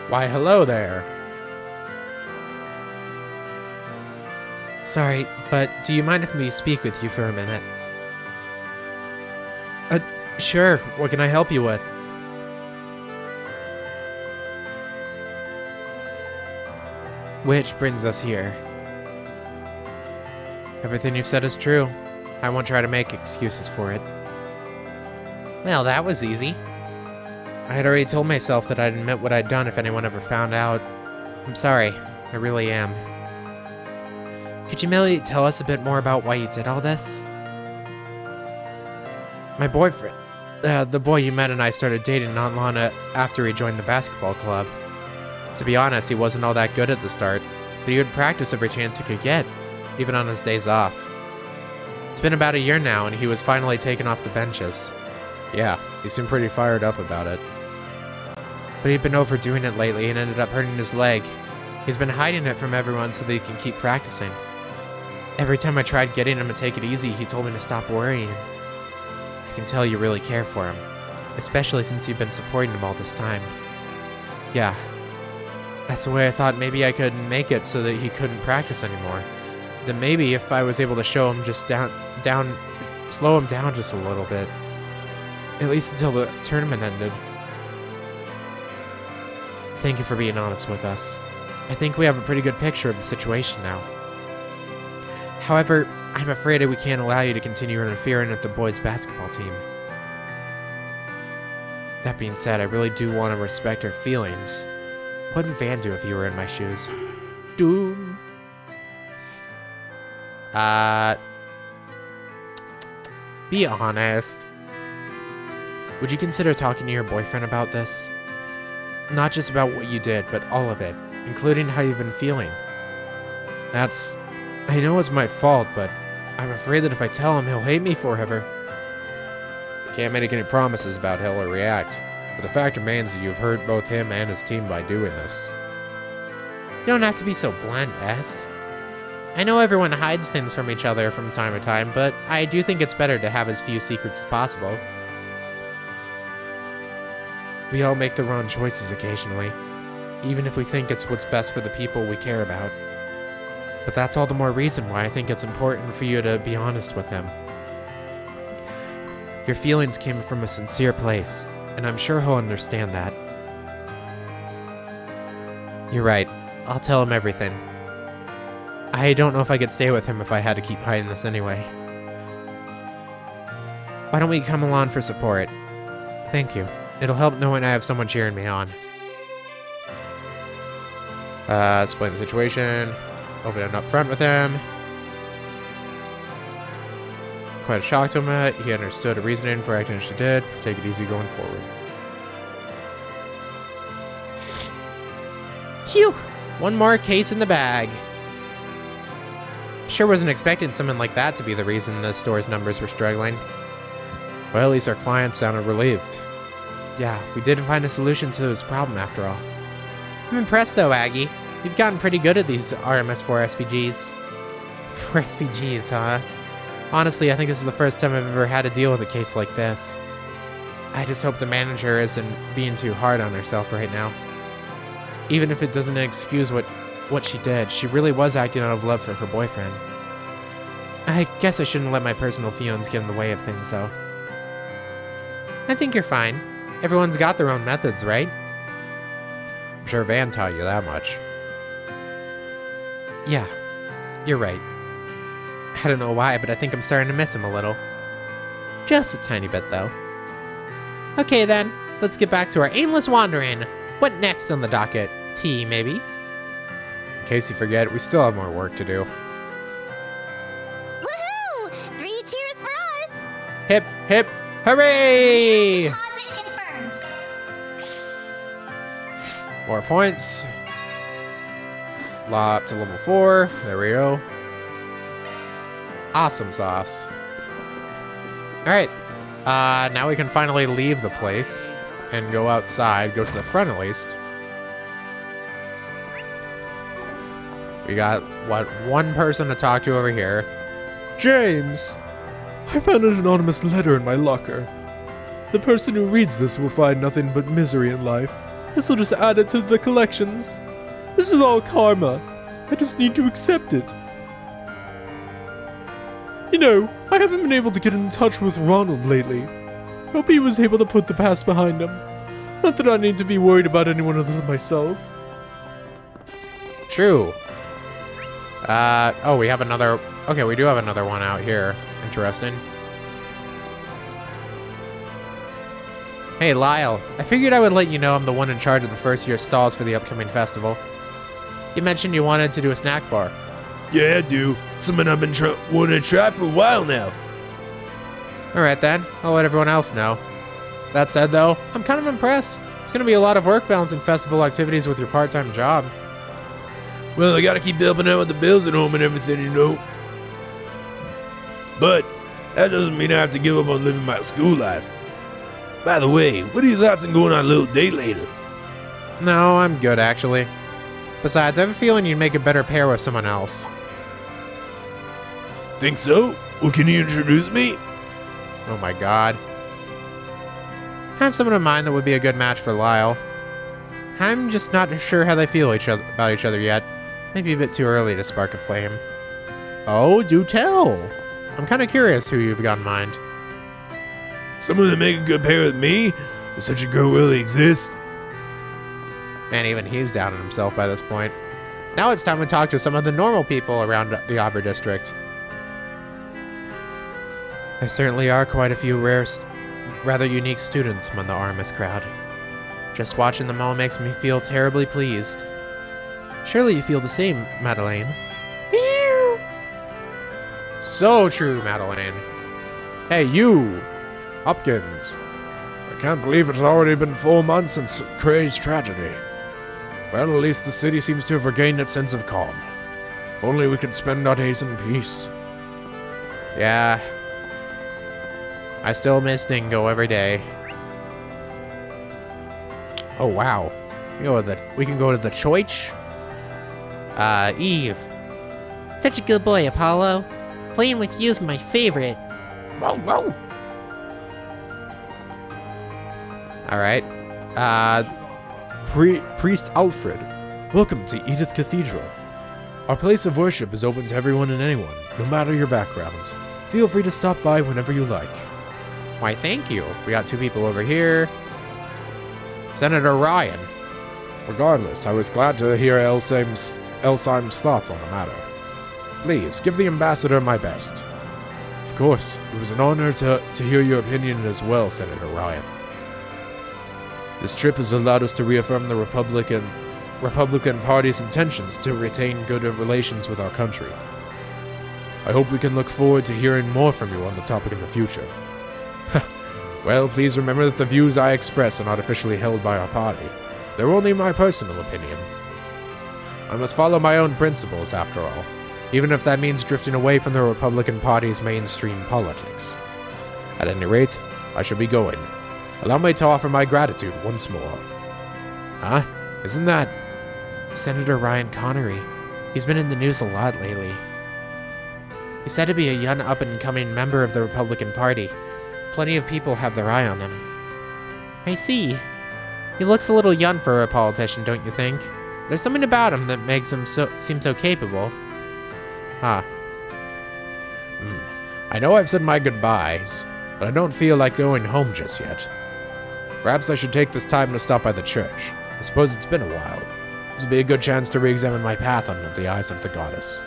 Why, hello there. Sorry, but do you mind if we speak with you for a minute? Sure, what can I help you with? Which brings us here. Everything you've said is true. I won't try to make excuses for it. Well, that was easy. I had already told myself that I'd admit what I'd done if anyone ever found out. I'm sorry, I really am. Could you maybe tell us a bit more about why you did all this? My boyfriend, the boy you met and I started dating not long after he joined the basketball club. To be honest, he wasn't all that good at the start, but he would practice every chance he could get, even on his days off. It's been about a year now, and he was finally taken off the benches. Yeah, he seemed pretty fired up about it. But he'd been overdoing it lately and ended up hurting his leg. He's been hiding it from everyone so that he can keep practicing. Every time I tried getting him to take it easy, he told me to stop worrying. I can tell you really care for him, especially since you've been supporting him all this time. Yeah, That's the way I thought maybe I could make it so that he couldn't practice anymore. Then maybe if I was able to show him just slow him down just a little bit. At least until the tournament ended. Thank you for being honest with us. I think we have a pretty good picture of the situation now. However, I'm afraid that we can't allow you to continue interfering with the boys' basketball team. That being said, I really do want to respect her feelings. What would Van do if you were in my shoes? Doom. Be honest. Would you consider talking to your boyfriend about this? Not just about what you did, but all of it, including how you've been feeling. I know it's my fault, but I'm afraid that if I tell him, he'll hate me forever. Can't make any promises about how he'll react, but the fact remains that you've hurt both him and his team by doing this. You don't have to be so blunt, S. I know everyone hides things from each other from time to time, but I do think it's better to have as few secrets as possible. We all make the wrong choices occasionally, even if we think it's what's best for the people we care about. But that's all the more reason why I think it's important for you to be honest with him. Your feelings came from a sincere place, and I'm sure he'll understand that. You're right. I'll tell him everything. I don't know if I could stay with him if I had to keep hiding this anyway. Why don't we come along for support? Thank you. It'll help knowing I have someone cheering me on. Explain the situation. Open it up front with him. Quite a shock to him. He understood a reasoning for acting as she did. Take it easy going forward. Phew! One more case in the bag. Sure wasn't expecting someone like that to be the reason the store's numbers were struggling. Well, at least our client sounded relieved. Yeah, we did find a solution to his problem after all. I'm impressed though, Aggie. You've gotten pretty good at these RMS4 SPGs. 4 SPGs, huh? Honestly, I think this is the first time I've ever had to deal with a case like this. I just hope the manager isn't being too hard on herself right now. Even if it doesn't excuse what she did, she really was acting out of love for her boyfriend. I guess I shouldn't let my personal feelings get in the way of things, though. I think you're fine. Everyone's got their own methods, right? I'm sure Van taught you that much. Yeah, you're right. I don't know why, but I think I'm starting to miss him a little. Just a tiny bit, though. Okay, then. Let's get back to our aimless wandering. What next on the docket? Tea, maybe? In case you forget, we still have more work to do. Woohoo! 3 cheers for us! Hip, hip, hooray! Deposit confirmed. More points. Up to level 4. There we go. Awesome sauce. Alright. Now we can finally leave the place and go outside. Go to the front at least. We got, what, one person to talk to over here. James! I found an anonymous letter in my locker. The person who reads this will find nothing but misery in life. This will just add it to the collections. This is all karma. I just need to accept it. You know, I haven't been able to get in touch with Ronald lately. Hope he was able to put the past behind him. Not that I need to be worried about anyone other than myself. True. Oh, we have another... Okay, we do have another one out here. Interesting. Hey, Lyle. I figured I would let you know I'm the one in charge of the first year stalls for the upcoming festival. You mentioned you wanted to do a snack bar. Yeah, I do. Something I've been wanting to try for a while now. Alright then, I'll let everyone else know. That said though, I'm kind of impressed. It's gonna be a lot of work balancing festival activities with your part-time job. Well, I gotta keep helping out with the bills at home and everything, you know. But that doesn't mean I have to give up on living my school life. By the way, what are your thoughts on going on a little date later? No, I'm good actually. Besides, I have a feeling you'd make a better pair with someone else. Think so? Well, can you introduce me? Oh my god. I have someone in mind that would be a good match for Lyle. I'm just not sure how they feel about each other yet. Maybe a bit too early to spark a flame. Oh, do tell! I'm kind of curious who you've got in mind. Someone that make a good pair with me? Does such a girl really exist? Man, even he's down on himself by this point. Now it's time to talk to some of the normal people around the Auber district. There certainly are quite a few rather unique students among the Artemis crowd. Just watching them all makes me feel terribly pleased. Surely you feel the same, Madeleine. Meow. So true, Madeleine. Hey, you! Hopkins. I can't believe it's already been 4 months since Cray's tragedy. Well, at least the city seems to have regained its sense of calm. If only we could spend our days in peace. Yeah. I still miss Dingo every day. Oh, wow. We can go to the church. Eve. Such a good boy, Apollo. Playing with you's my favorite. Whoa, whoa! Alright. Priest Alfred, welcome to Edith Cathedral. Our place of worship is open to everyone and anyone, no matter your backgrounds. Feel free to stop by whenever you like. Why, thank you. We got 2 people over here. Senator Ryan. Regardless, I was glad to hear Elsaim's thoughts on the matter. Please, give the ambassador my best. Of course, it was an honor to hear your opinion as well, Senator Ryan. This trip has allowed us to reaffirm the Republican Party's intentions to retain good relations with our country. I hope we can look forward to hearing more from you on the topic in the future. Well, please remember that the views I express are not officially held by our party. They're only my personal opinion. I must follow my own principles, after all, even if that means drifting away from the Republican Party's mainstream politics. At any rate, I shall be going. Allow me to offer my gratitude once more. Huh? Isn't that Senator Ryan Connery? He's been in the news a lot lately. He's said to be a young up-and-coming member of the Republican Party. Plenty of people have their eye on him. I see. He looks a little young for a politician, don't you think? There's something about him that makes him seem so capable. Huh. I know I've said my goodbyes, but I don't feel like going home just yet. Perhaps I should take this time to stop by the church. I suppose it's been a while. This would be a good chance to re-examine my path under the eyes of the goddess.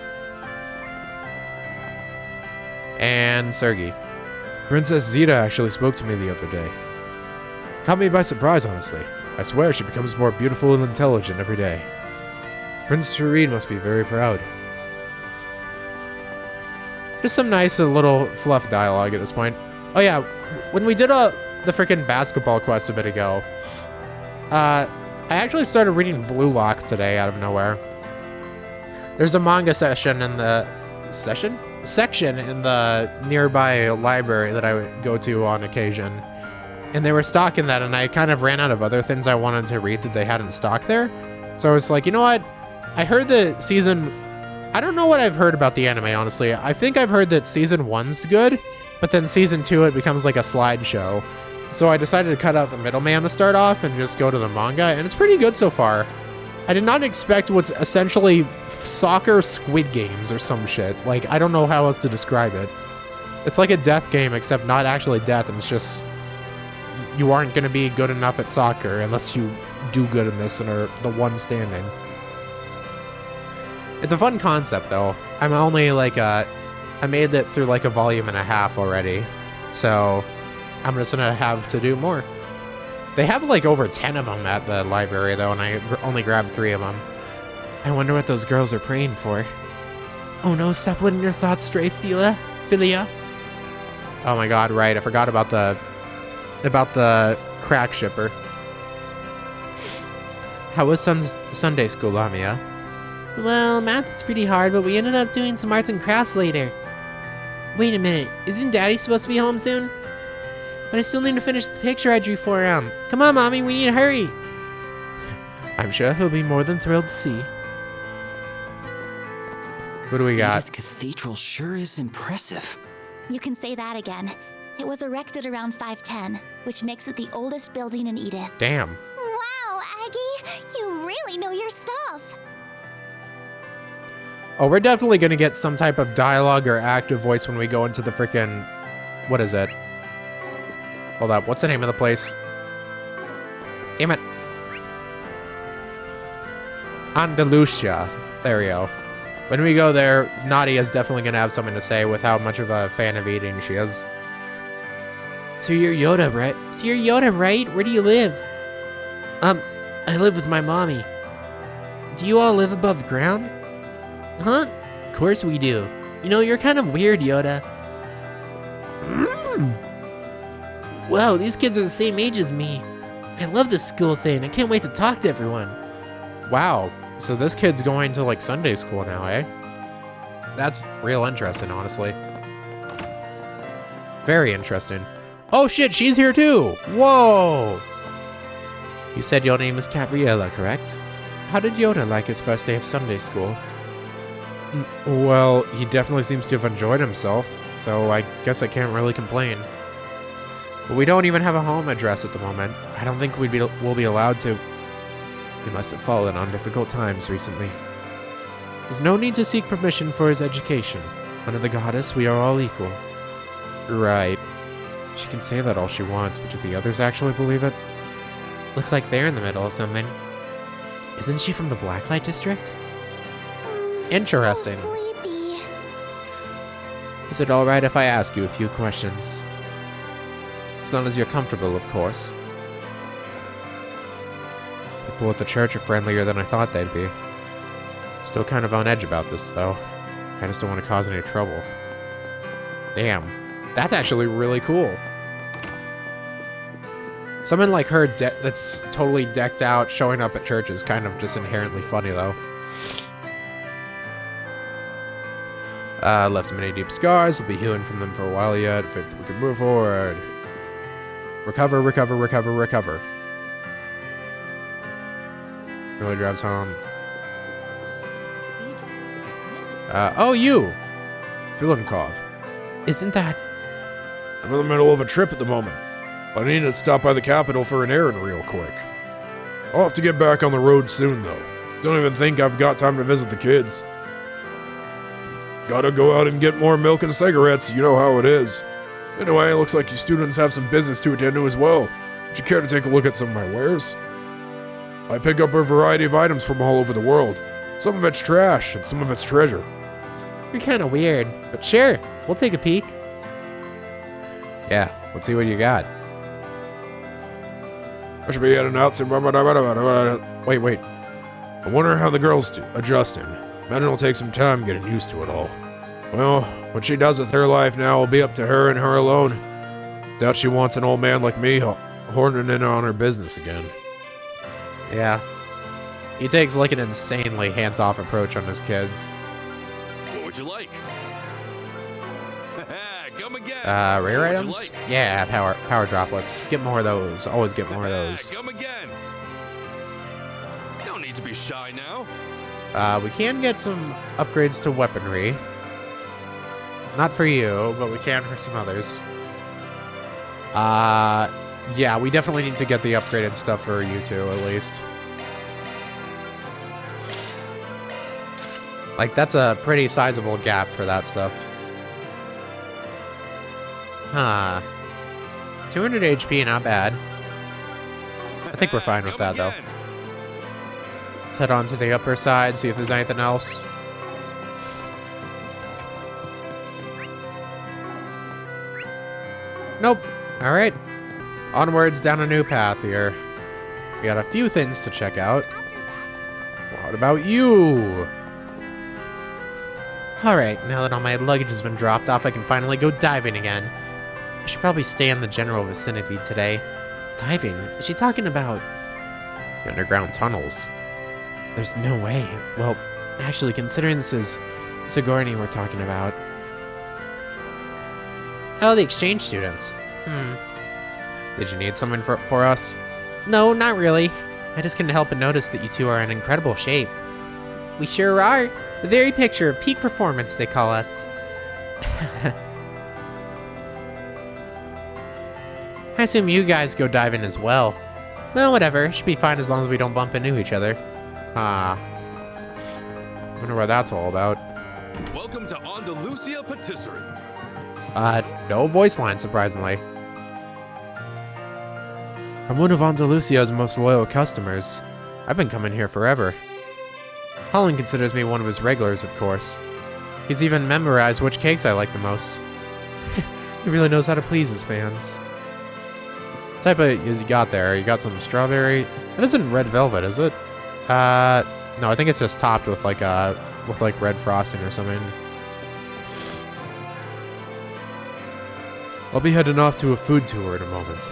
And Sergei. Princess Zeta actually spoke to me the other day. Caught me by surprise, honestly. I swear she becomes more beautiful and intelligent every day. Prince Shireen must be very proud. Just some nice little fluff dialogue at this point. Oh yeah, when we did the freaking basketball quest a bit ago, I actually started reading Blue Lock today out of nowhere. There's a manga section in the section in the nearby library that I would go to on occasion, and they were stocking that, and I kind of ran out of other things I wanted to read that they hadn't stocked there. So I was like, you know what? I heard the season. I don't know what I've heard about the anime, honestly. I think I've heard that season 1's good, but then season 2 it becomes like a slideshow. So I decided to cut out the middleman to start off and just go to the manga, and it's pretty good so far. I did not expect what's essentially soccer Squid Games or some shit. Like, I don't know how else to describe it. It's like a death game, except not actually death, and it's just you aren't going to be good enough at soccer unless you do good in this and are the one standing. It's a fun concept, though. I'm only like I made it through like a volume and a half already, so I'm just gonna have to do more. They have like over 10 of them at the library, though, and I only grabbed 3 of them. I wonder what those girls are praying for. Oh no, stop letting your thoughts stray, Philia. Oh my god, right, I forgot about the crack shipper. How was Sunday school, Lamia? Well, math is pretty hard, but we ended up doing some arts and crafts later. Wait a minute, isn't Daddy supposed to be home soon? But I still need to finish the picture I drew for him. Come on, Mommy, we need to hurry. I'm sure he'll be more than thrilled to see. What do we got? This cathedral sure is impressive. You can say that again. It was erected around 510, which makes it the oldest building in Edith. Damn. Wow, Eggy! You really know your stuff! Oh, we're definitely gonna get some type of dialogue or active voice when we go into the frickin'... What is it? Hold up, what's the name of the place? Damn it. Andalusia. There we go. When we go there, Nadia is definitely gonna have something to say with how much of a fan of eating she is. So you're Yoda, right? Where do you live? I live with my mommy. Do you all live above ground? Huh? Of course we do. You know, you're kind of weird, Yoda. Wow, these kids are the same age as me. I love this school thing. I can't wait to talk to everyone. Wow. So this kid's going to, like, Sunday school now, eh? That's real interesting, honestly. Very interesting. Oh, shit, she's here, too! Whoa! You said your name is Gabriella, correct? How did Yoda like his first day of Sunday school? Well, he definitely seems to have enjoyed himself, so I guess I can't really complain. But we don't even have a home address at the moment. I don't think we'll be allowed to. He must have fallen on difficult times recently. There's no need to seek permission for his education. Under the goddess, we are all equal. Right. She can say that all she wants, but do the others actually believe it? Looks like they're in the middle of something. Isn't she from the Blacklight District? Interesting. So sleepy. Is it alright if I ask you a few questions? As long as you're comfortable, of course. People at the church are friendlier than I thought they'd be. Still kind of on edge about this, though. I just don't want to cause any trouble. Damn. That's actually really cool. Someone like her that's totally decked out, showing up at church is kind of just inherently funny, though. Left many deep scars. We'll be healing from them for a while yet. If we can move forward. Recover, recover, recover, recover. Really drives home. Oh, you! Filimkov. Isn't that... I'm in the middle of a trip at the moment. I need to stop by the capital for an errand real quick. I'll have to get back on the road soon, though. Don't even think I've got time to visit the kids. Gotta go out and get more milk and cigarettes, you know how it is. Anyway, it looks like you students have some business to attend to as well. Would you care to take a look at some of my wares? I pick up a variety of items from all over the world. Some of it's trash, and some of it's treasure. You're kind of weird, but sure, we'll take a peek. Yeah, let's see what you got. I should be heading out soon. Wait. I wonder how the girl's adjusting. Imagine it'll take some time getting used to it all. Well, what she does with her life now will be up to her and her alone. Doubt she wants an old man like me horning in on her business again. Yeah. He takes like an insanely hands-off approach on his kids. What would you like? Come again. Rare What would you items? like? Yeah, power droplets. Get more of those. Always get more of those. Come again. No need to be shy now. We can get some upgrades to weaponry. Not for you, but we can for some others. Yeah, we definitely need to get the upgraded stuff for you two, at least. Like, that's a pretty sizable gap for that stuff. Huh. 200 HP, not bad. I think we're fine with that, though. Let's head on to the upper side, see if there's anything else. Nope. Alright. Onwards down a new path here. We got a few things to check out. What about you? Alright, now that all my luggage has been dropped off, I can finally go diving again. I should probably stay in the general vicinity today. Diving? Is she talking about The underground tunnels. There's no way. Well, actually, considering this is Sigourney we're talking about. Oh, the exchange students. Did you need something for us? No, not really. I just couldn't help but notice that you two are in incredible shape. We sure are. The very picture of peak performance, they call us. I assume you guys go diving as well. Well, whatever. Should be fine as long as we don't bump into each other. Wonder what that's all about. Welcome to Andalusia Patisserie. No voice line, surprisingly. I'm one of Andalusia's most loyal customers. I've been coming here forever. Holland considers me one of his regulars, of course. He's even memorized which cakes I like the most. He really knows how to please his fans. What type of you got there? You got some strawberry. That isn't red velvet, is it? No, I think it's just topped with like red frosting or something. I'll be heading off to a food tour in a moment.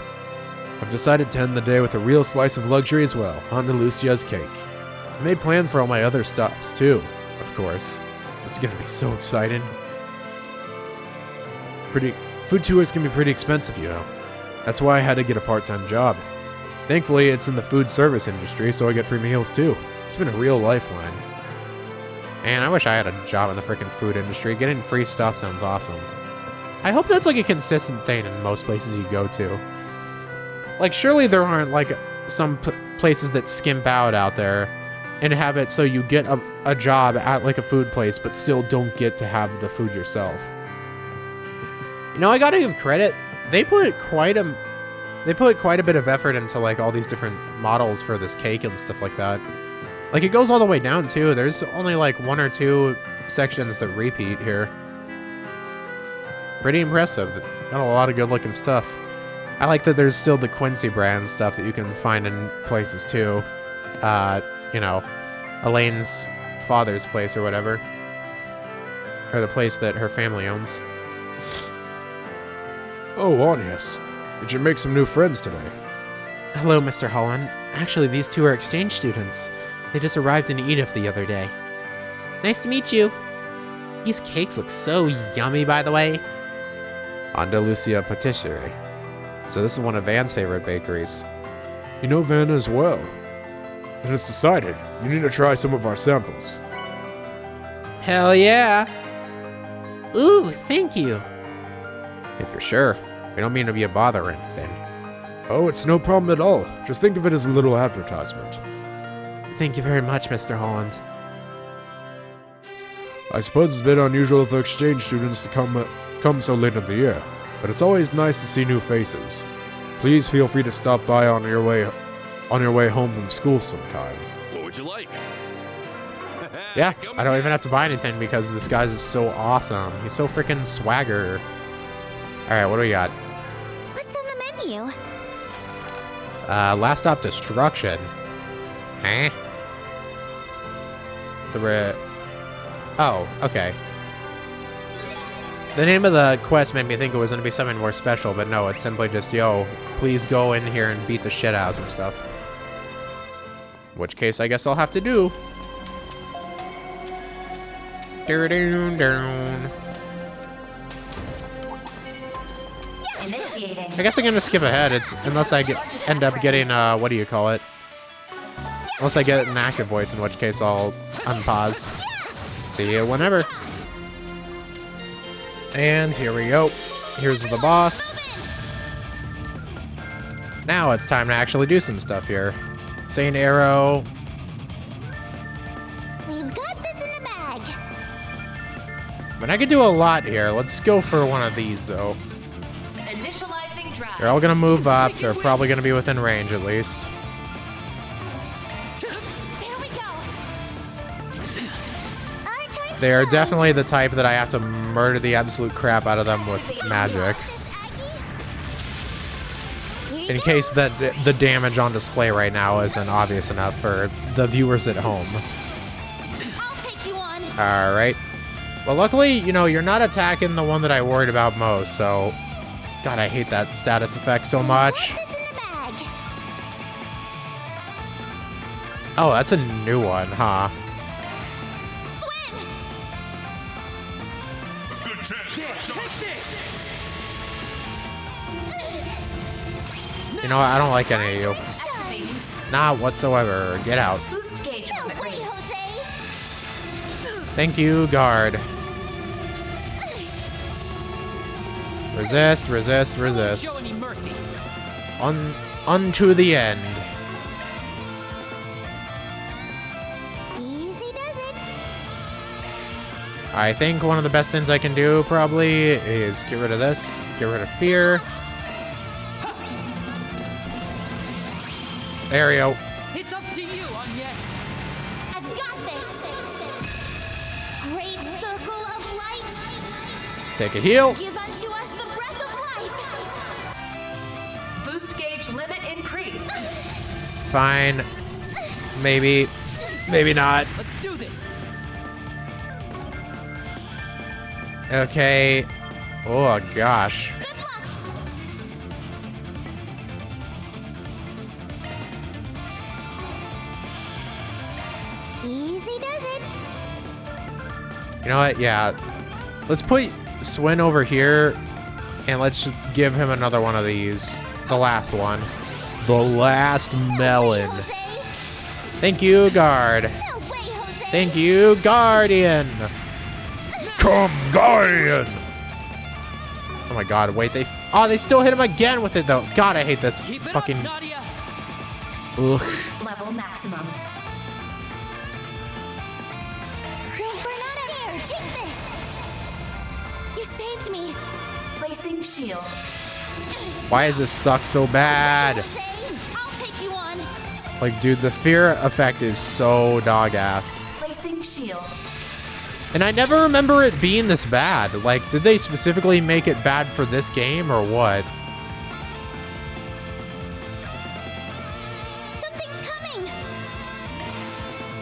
I've decided to end the day with a real slice of luxury as well, Andalusia's cake. I made plans for all my other stops, too, of course. This is gonna be so exciting. Food tours can be pretty expensive, you know. That's why I had to get a part-time job. Thankfully, it's in the food service industry, so I get free meals too. It's been a real lifeline. Man, I wish I had a job in the freaking food industry. Getting free stuff sounds awesome. I hope that's like a consistent thing in most places you go to. Like, surely there aren't like some places that skimp out there and have it so you get a job at like a food place but still don't get to have the food yourself. You know, I gotta give credit. They put quite a bit of effort into like all these different models for this cake and stuff like that. Like, it goes all the way down too. There's only like 1 or 2 sections that repeat here. Pretty impressive. Got a lot of good looking stuff. I like that there's still the Quincy brand stuff that you can find in places too. You know, Elaine's father's place or whatever. Or the place that her family owns. Oh, Agnes. Did you make some new friends today? Hello, Mr. Holland. Actually, these two are exchange students. They just arrived in Edith the other day. Nice to meet you. These cakes look so yummy, by the way. Andalusia Patisserie. So this is one of Van's favorite bakeries. You know Vanna as well. Then it's decided. You need to try some of our samples. Hell yeah. Ooh, thank you. If you're sure. We don't mean to be a bother or anything. Oh, it's no problem at all. Just think of it as a little advertisement. Thank you very much, Mr. Holland. I suppose it's a bit unusual for exchange students to come so late in the year, but it's always nice to see new faces. Please feel free to stop by on your way home from school sometime. What would you like? Yeah, I don't even have to buy anything because this guy's is so awesome. He's so freaking swagger. Alright, what do we got? What's on the menu? Last stop destruction. Huh? Oh, okay. The name of the quest made me think it was going to be something more special, but no, it's simply just, yo, please go in here and beat the shit out of some stuff. In which case, I guess I'll have to do. Down. Initiating. I guess I'm gonna skip ahead. Unless I end up getting what do you call it? Unless I get an active voice, in which case I'll unpause. See you whenever. And here we go. Here's the boss. Now it's time to actually do some stuff here. Saint Arrow. We've got this in the bag. But I could do a lot here. Let's go for one of these though. Initializing drive. They're all gonna move up. They're probably gonna be within range at least. Here we go. Our time They are to definitely the type that I have to murder the absolute crap out of them with magic. In case that the damage on display right now isn't obvious enough for the viewers at home. I'll take you on. Alright. Well, luckily, you know, you're not attacking the one that I worried about most, so... God, I hate that status effect so much. Got this in the bag. Oh, that's a new one, huh? Swin. You know what? I don't like any of you. Not whatsoever. Get out. Boost gauge Don't limit wait, raised. Jose. Thank you, guard. Resist, resist, resist. Show any mercy. Unto the end. I think one of the best things I can do probably is get rid of this, get rid of fear. There we go. It's up to you, Anya. I've got this. Great circle of light. Take a heal. Give unto us the breath of life. Boost gauge limit increased. It's fine. Maybe. Maybe not. Let's do this. Okay. Oh, gosh. Good luck. Easy does it. You know what? Yeah. Let's put Swin over here, and let's just give him another one of these. The last one. The last melon. Thank you, guard. No way, Jose. Thank you, guardian. Come, guardian. Oh my god, wait, they still hit him again with it, though. God, I hate this Keep it fucking... up, Nadia. Ugh. Level maximum. Don't burn out of here. Take this. You saved me. Placing shield. Why does this suck so bad? Jose, I'll take you on. Like, dude, the fear effect is so dog-ass. Placing shield. And I never remember it being this bad. Like, did they specifically make it bad for this game, or what? Something's coming.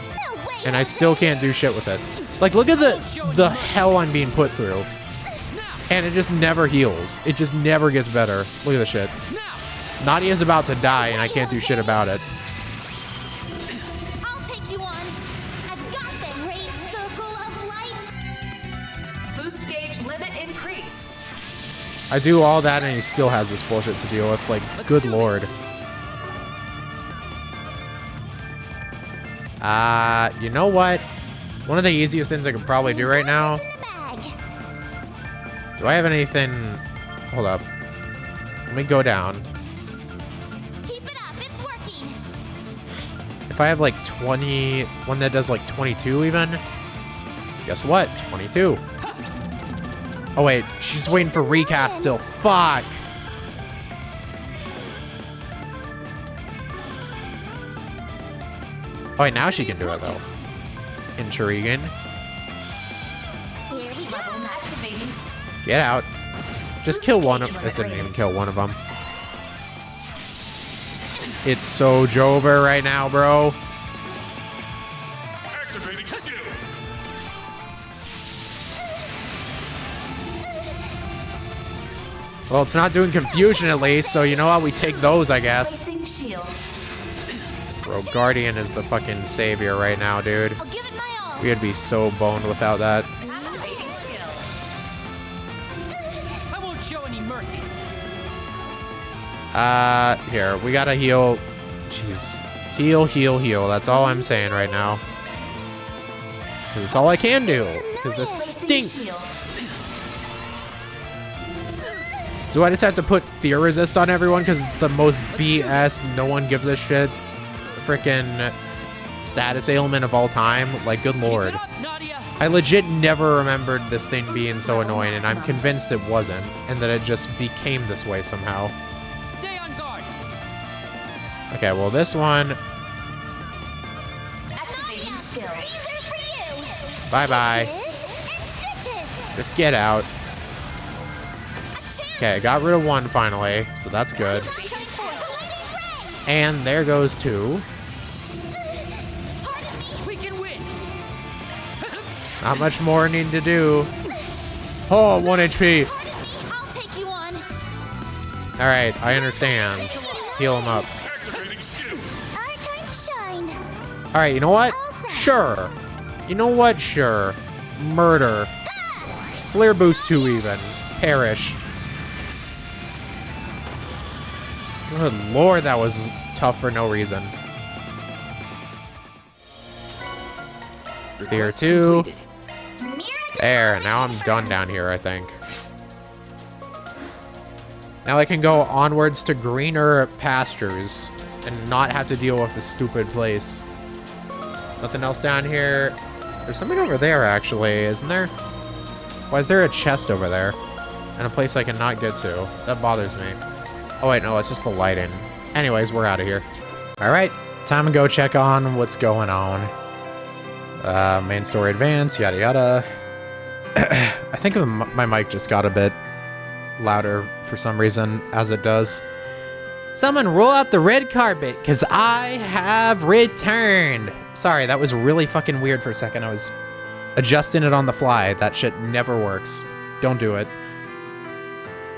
No way. And I still can't do shit with it. Like, look at the hell I'm being put through. And it just never heals. It just never gets better. Look at this shit. Nadia's about to die, and I can't do shit about it. I'll take you on. I've got the great circle of light. Boost gauge limit increased. I do all that, and he still has this bullshit to deal with. Like, good lord. You know what? One of the easiest things I can probably do right now. In the bag. Do I have anything? Hold up. Let me go down. Keep it up. It's working. If I have like 20, one that does like 22 even. Guess what? 22. Oh wait, she's waiting for recast still. Fuck. Oh wait, now she can do it though. Intriguing. Here we go. Activating. Get out. Just kill one of them. It didn't even kill one of them. It's so Jover right now, bro. Activating skill. Well, it's not doing confusion at least, so you know what? We take those, I guess. Placing shield. Bro, Guardian is the fucking savior right now, dude. I'll give it my all. We'd be so boned without that. Activating skill. I won't show any mercy. Here, we gotta heal. Jeez. Heal, heal, heal. That's all I'm saying right now. 'Cause it's all I can do. Because this stinks. Do I just have to put fear resist on everyone because it's the most BS, no one gives a shit freaking status ailment of all time? Like, good lord. Keep it up, Nadia. I legit never remembered this thing being so annoying, and I'm convinced it wasn't, and that it just became this way somehow. Stay on guard. Okay, well, this one, Activating skill. These are for you. bye-bye. Kisses and stitches. Just get out. A chance. Okay, I got rid of one finally, so that's good. Just for the lightning ray. And there goes two. Pardon me. We can win. Not much more I need to do. Oh, 1 HP. Pardon me. I'll take you on. All right, I understand. Heal him up. Activating skill. Our time to shine. All right, you know what? All set. Sure. You know what? Sure. Murder. Flare boost 2 even. Perish. Good lord, that was tough for no reason. Fear 2. There, now I'm done down here, I think. Now I can go onwards to greener pastures and not have to deal with the stupid place. Nothing else down here. There's something over there, actually, isn't there? Why is there a chest over there? And a place I cannot get to? That bothers me. Oh, wait, no, it's just the lighting. Anyways, we're out of here. Alright, time to go check on what's going on. Main story advance, yada yada. I think my mic just got a bit louder for some reason, as it does. Someone roll out the red carpet, because I have returned. Sorry, that was really fucking weird for a second. I was adjusting it on the fly. That shit never works. Don't do it.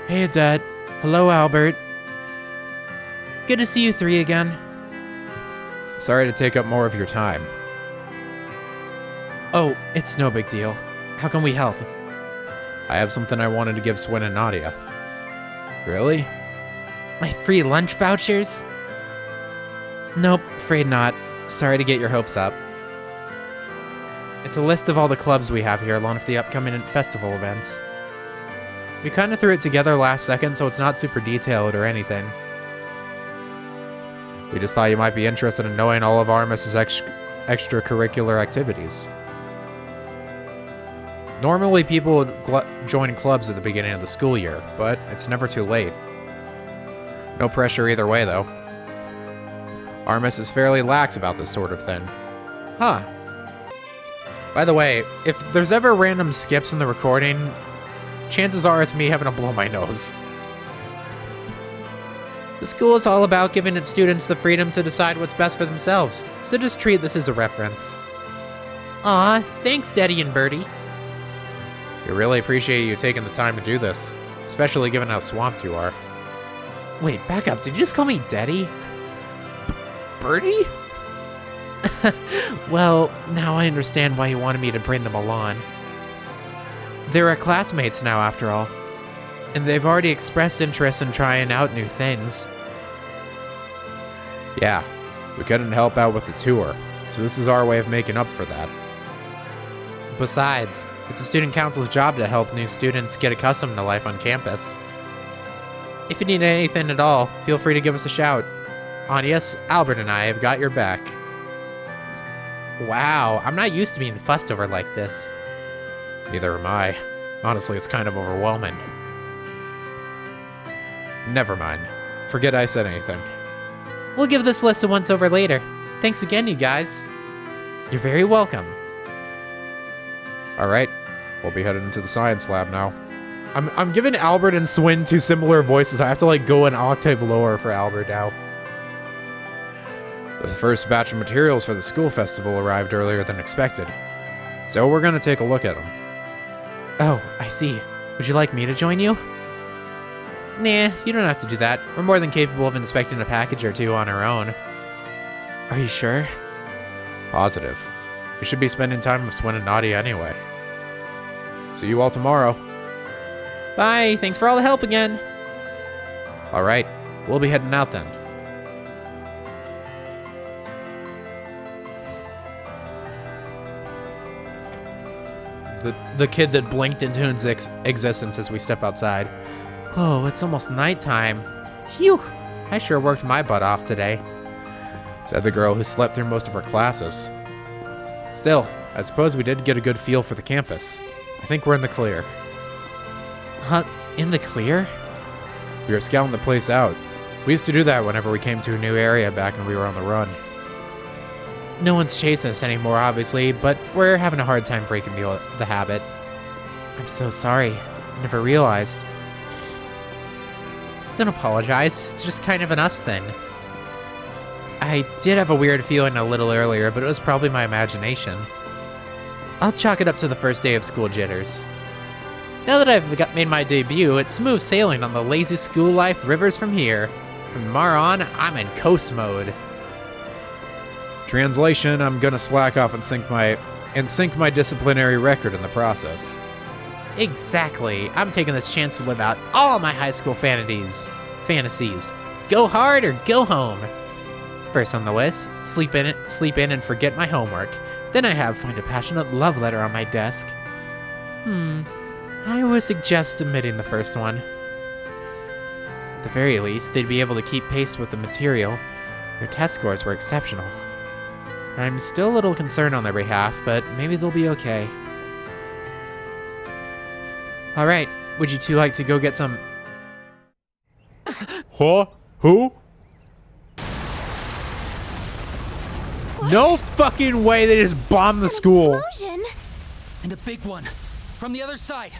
Hey, Dad. Hello, Albert. Good to see you three again. Sorry to take up more of your time. Oh, it's no big deal. How can we help? I have something I wanted to give Swin and Nadia. Really? My free lunch vouchers? Nope, afraid not. Sorry to get your hopes up. It's a list of all the clubs we have here, along with the upcoming festival events. We kind of threw it together last second, so it's not super detailed or anything. We just thought you might be interested in knowing all of Armis's extracurricular activities. Normally, people would join clubs at the beginning of the school year, but it's never too late. No pressure either way, though. Armis is fairly lax about this sort of thing. Huh. By the way, if there's ever random skips in the recording, chances are it's me having to blow my nose. The school is all about giving its students the freedom to decide what's best for themselves, so just treat this as a reference. Aw, thanks, Daddy and Birdie. We really appreciate you taking the time to do this, especially given how swamped you are. Wait, back up. Did you just call me Daddy? Birdie? Well, now I understand why you wanted me to bring them along. They're our classmates now, after all. And they've already expressed interest in trying out new things. Yeah, we couldn't help out with the tour, so this is our way of making up for that. Besides, it's the student council's job to help new students get accustomed to life on campus. If you need anything at all, feel free to give us a shout. Yes, Albert and I have got your back. Wow, I'm not used to being fussed over like this. Neither am I. Honestly, it's kind of overwhelming. Never mind. Forget I said anything. We'll give this list a once-over later. Thanks again, you guys. You're very welcome. Alright, we'll be headed into the science lab now. I'm giving Albert and Swin two similar voices. I have to like go an octave lower for Albert now. The first batch of materials for the school festival arrived earlier than expected, so we're gonna take a look at them. Oh, I see. Would you like me to join you? Nah, you don't have to do that. We're more than capable of inspecting a package or two on our own. Are you sure? Positive. We should be spending time with Swin and Nadia anyway. See you all tomorrow. Bye, thanks for all the help again. Alright, we'll be heading out then. The kid that blinked into existence as we step outside. Oh, it's almost nighttime. Phew, I sure worked my butt off today. Said the girl who slept through most of her classes. Still, I suppose we did get a good feel for the campus. I think we're in the clear. Huh? In the clear? We were scouting the place out. We used to do that whenever we came to a new area back when we were on the run. No one's chasing us anymore, obviously, but we're having a hard time breaking the habit. I'm so sorry. I never realized. Don't apologize. It's just kind of an us thing. I did have a weird feeling a little earlier, but it was probably my imagination. I'll chalk it up to the first day of school jitters. Now that I've made my debut, it's smooth sailing on the lazy school life rivers from here. From tomorrow on, I'm in coast mode. Translation, I'm gonna slack off and sink my disciplinary record in the process. Exactly. I'm taking this chance to live out all my high school fantasies. Go hard or go home. First on the list, sleep in and forget my homework. Then I find a passionate love letter on my desk. I would suggest omitting the first one. At the very least, they'd be able to keep pace with the material. Their test scores were exceptional. I'm still a little concerned on their behalf, but maybe they'll be okay. Alright, would you two like to go get some... Huh? Who? No fucking way they just bombed the school. Explosion? And a big one. From the other side.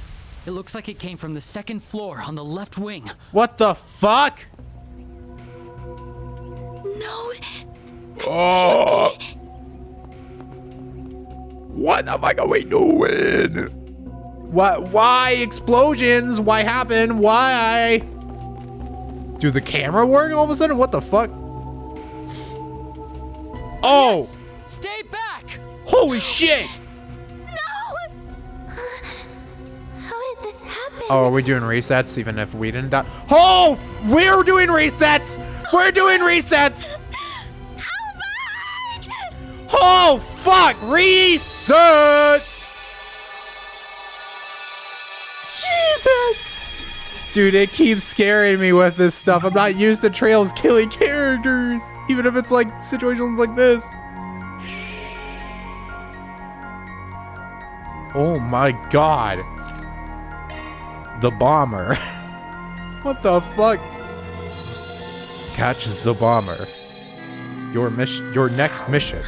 It looks like it came from the second floor on the left wing. What the fuck? No. Oh! What the fuck are we doing? What? Why explosions? Why happen? Why? Do the camera work all of a sudden? What the fuck? Oh! Yes! Stay back! Holy shit! No! How did this happen? Oh, are we doing resets even if we didn't die? Oh! We're doing resets! We're doing resets! Albert! Oh, fuck! Reset! Jesus! Dude, it keeps scaring me with this stuff. I'm not used to Trails killing characters, even if it's like situations like this. Oh my god. The bomber. What the fuck? Catches the bomber. Your next mission.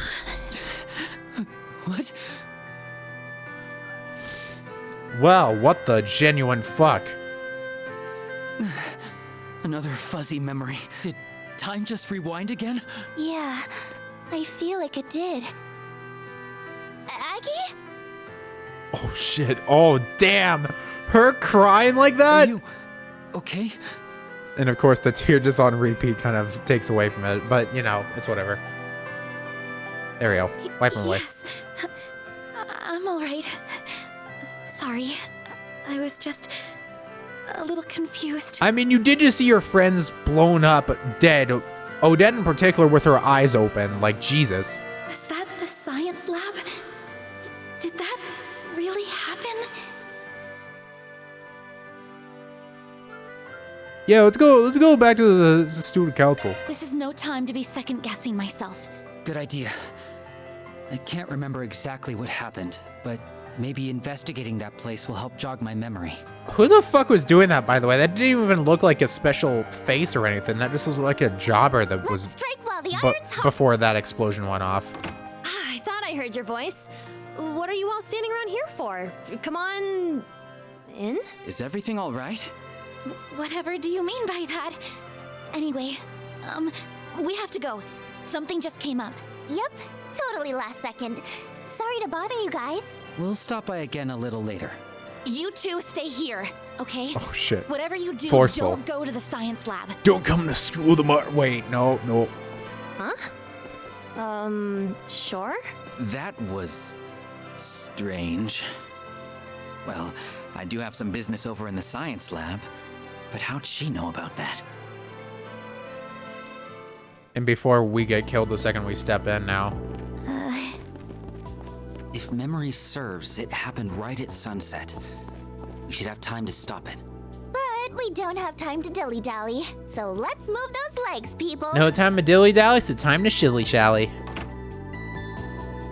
What? Well, what the genuine fuck? Another fuzzy memory. Did time just rewind again? Yeah, I feel like it did. Aggie? Oh shit. Oh damn. Her crying like Are that? you okay? And of course the tear just on repeat kind of takes away from it, but you know, it's whatever. There we go. Wipe them away. Yes. I'm alright. Sorry. I was just a little confused. I mean, you did just see your friends blown up, dead. Odette in particular with her eyes open, like Jesus. Was that the science lab? Did that really happen? Yeah, let's go back to the student council. This is no time to be second-guessing myself. Good idea. I can't remember exactly what happened, but maybe investigating that place will help jog my memory. Who the fuck was doing that, by the way? That didn't even look like a special face or anything. That just was like a jobber that Let's was strike while the iron's hot. before that explosion went off. I thought I heard your voice. What are you all standing around here for? Come on in? Is everything all right? Whatever do you mean by that? Anyway, we have to go. Something just came up. Yep, totally last second. Sorry to bother you guys. We'll stop by again a little later. You two stay here, okay? Oh shit. Whatever you do, Forceful. don't go to the science lab. Don't come to school tomorrow. Wait, no. Huh? Sure? That was strange. Well, I do have some business over in the science lab, but how'd she know about that? And before we get killed the second we step in now. If memory serves, it happened right at sunset. We should have time to stop it. But we don't have time to dilly-dally, so let's move those legs, people. No time to dilly-dally, so time to shilly-shally.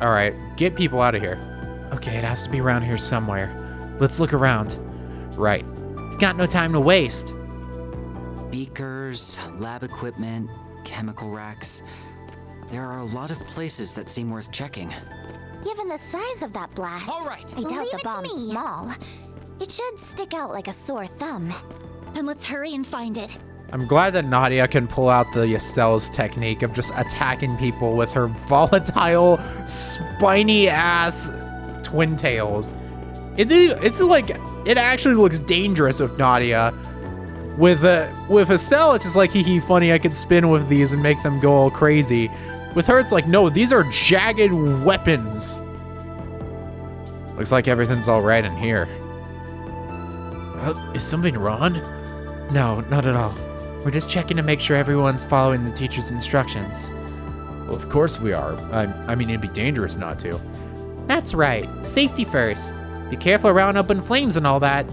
Alright, get people out of here. Okay, it has to be around here somewhere. Let's look around. Right. Got no time to waste. Beakers, lab equipment, chemical racks. There are a lot of places that seem worth checking. Given the size of that blast, All right. I doubt Leave the it to bomb's me. small. It should stick out like a sore thumb. Then let's hurry and find it. I'm glad that Nadia can pull out the Estelle's technique of just attacking people with her volatile, spiny-ass twin tails. It's like, it actually looks dangerous with Nadia. With Estelle, it's just like, hee hee, funny, I can spin with these and make them go all crazy. With her, it's like, no, these are jagged weapons. Looks like everything's all right in here. Is something wrong? No, not at all. We're just checking to make sure everyone's following the teacher's instructions. Well, of course we are. I mean, it'd be dangerous not to. That's right. Safety first. Be careful around open flames and all that.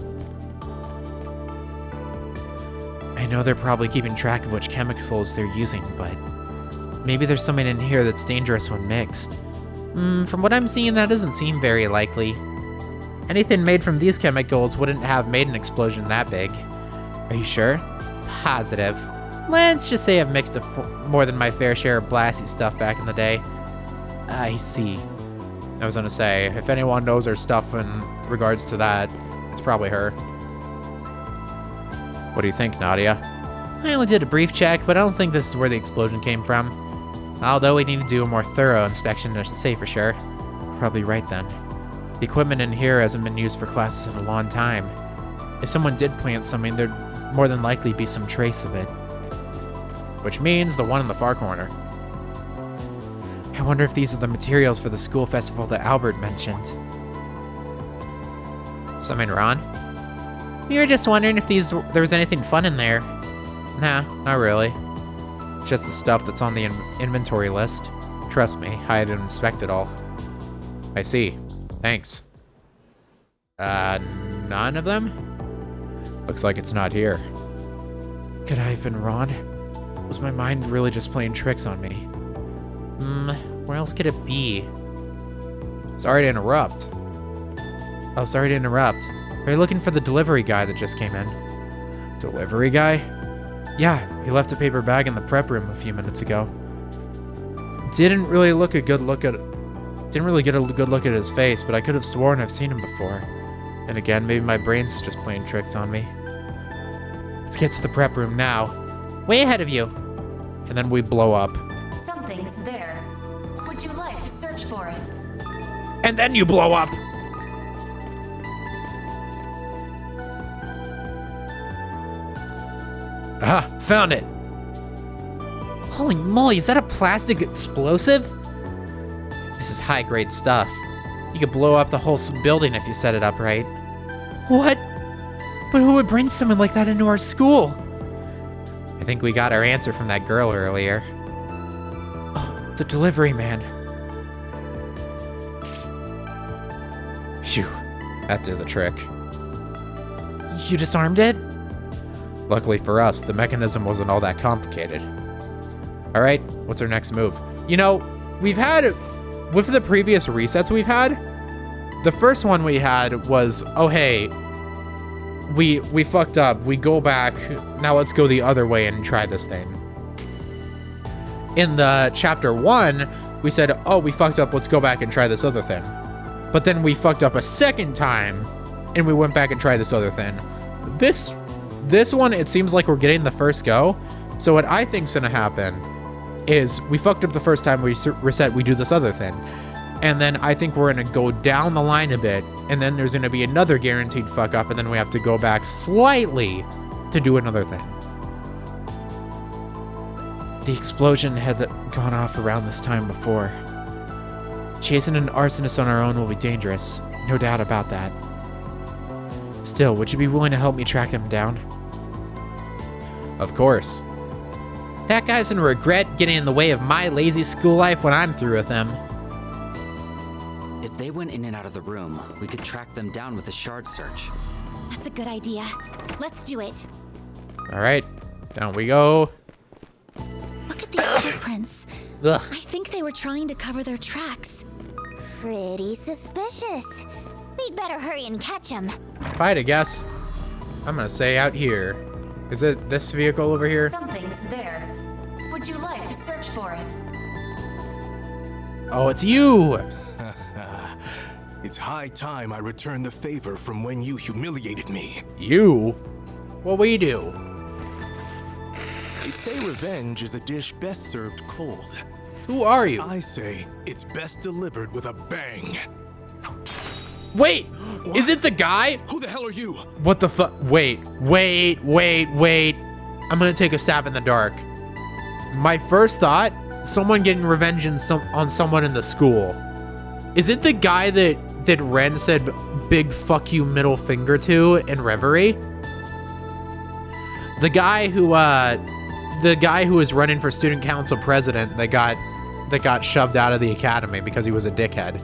I know they're probably keeping track of which chemicals they're using, but maybe there's something in here that's dangerous when mixed. From what I'm seeing, that doesn't seem very likely. Anything made from these chemicals wouldn't have made an explosion that big. Are you sure? Positive. Let's just say I've mixed more than my fair share of blasty stuff back in the day. I see. I was gonna say, if anyone knows her stuff in regards to that, it's probably her. What do you think, Nadia? I only did a brief check, but I don't think this is where the explosion came from. Although we need to do a more thorough inspection to say for sure. Probably right then. The equipment in here hasn't been used for classes in a long time. If someone did plant something, there'd more than likely be some trace of it. Which means the one in the far corner. I wonder if these are the materials for the school festival that Albert mentioned. Something wrong? We were just wondering if there was anything fun in there. Nah, not really. Just the stuff that's on the inventory list. Trust me, I had to inspect it all. I see. Thanks. None of them? Looks like it's not here. Could I have been wrong? Was my mind really just playing tricks on me? Where else could it be? Sorry to interrupt. Oh, sorry to interrupt. Are you looking for the delivery guy that just came in? Delivery guy? Yeah, he left a paper bag in the prep room a few minutes ago. Didn't really get a good look at his face, but I could have sworn I've seen him before. And again, maybe my brain's just playing tricks on me. Let's get to the prep room now. Way ahead of you. And then we blow up. Something's there. Would you like to search for it? And then you blow up! Aha, found it! Holy moly, is that a plastic explosive? This is high-grade stuff. You could blow up the whole building if you set it up right. What? But who would bring something like that into our school? I think we got our answer from that girl earlier. Oh, the delivery man. Phew, that did the trick. You disarmed it? Luckily for us, the mechanism wasn't all that complicated. Alright, what's our next move? You know, we've had, with the previous resets we've had, the first one we had was, oh hey, we fucked up, we go back, now let's go the other way and try this thing. In the chapter 1, we said, oh, we fucked up, let's go back and try this other thing. But then we fucked up a second time, and we went back and tried this other thing. This one, it seems like we're getting the first go. So what I think's gonna happen is we fucked up the first time we reset, we do this other thing. And then I think we're gonna go down the line a bit, and then there's gonna be another guaranteed fuck up, and then we have to go back slightly to do another thing. The explosion had gone off around this time before. Chasing an arsonist on our own will be dangerous, no doubt about that. Still, would you be willing to help me track him down? Of course. That guy's gonna regret getting in the way of my lazy school life when I'm through with him. If they went in and out of the room, we could track them down with a shard search. That's a good idea. Let's do it. All right, down we go. Look at these footprints. Ugh. I think they were trying to cover their tracks. Pretty suspicious. We'd better hurry and catch them. If I had to guess, I'm gonna say out here. Is it this vehicle over here? Something's there. Would you like to search for it? Oh, it's you! It's high time I return the favor from when you humiliated me. You? What we do? They say revenge is a dish best served cold. Who are you? I say it's best delivered with a bang. Wait! Is it the guy? Who the hell are you? What the fuck? Wait. I'm gonna take a stab in the dark. My first thought, someone getting revenge on someone in the school. Is it the guy that Ren said big fuck you middle finger to in Reverie? The guy who was running for student council president that got shoved out of the academy because he was a dickhead.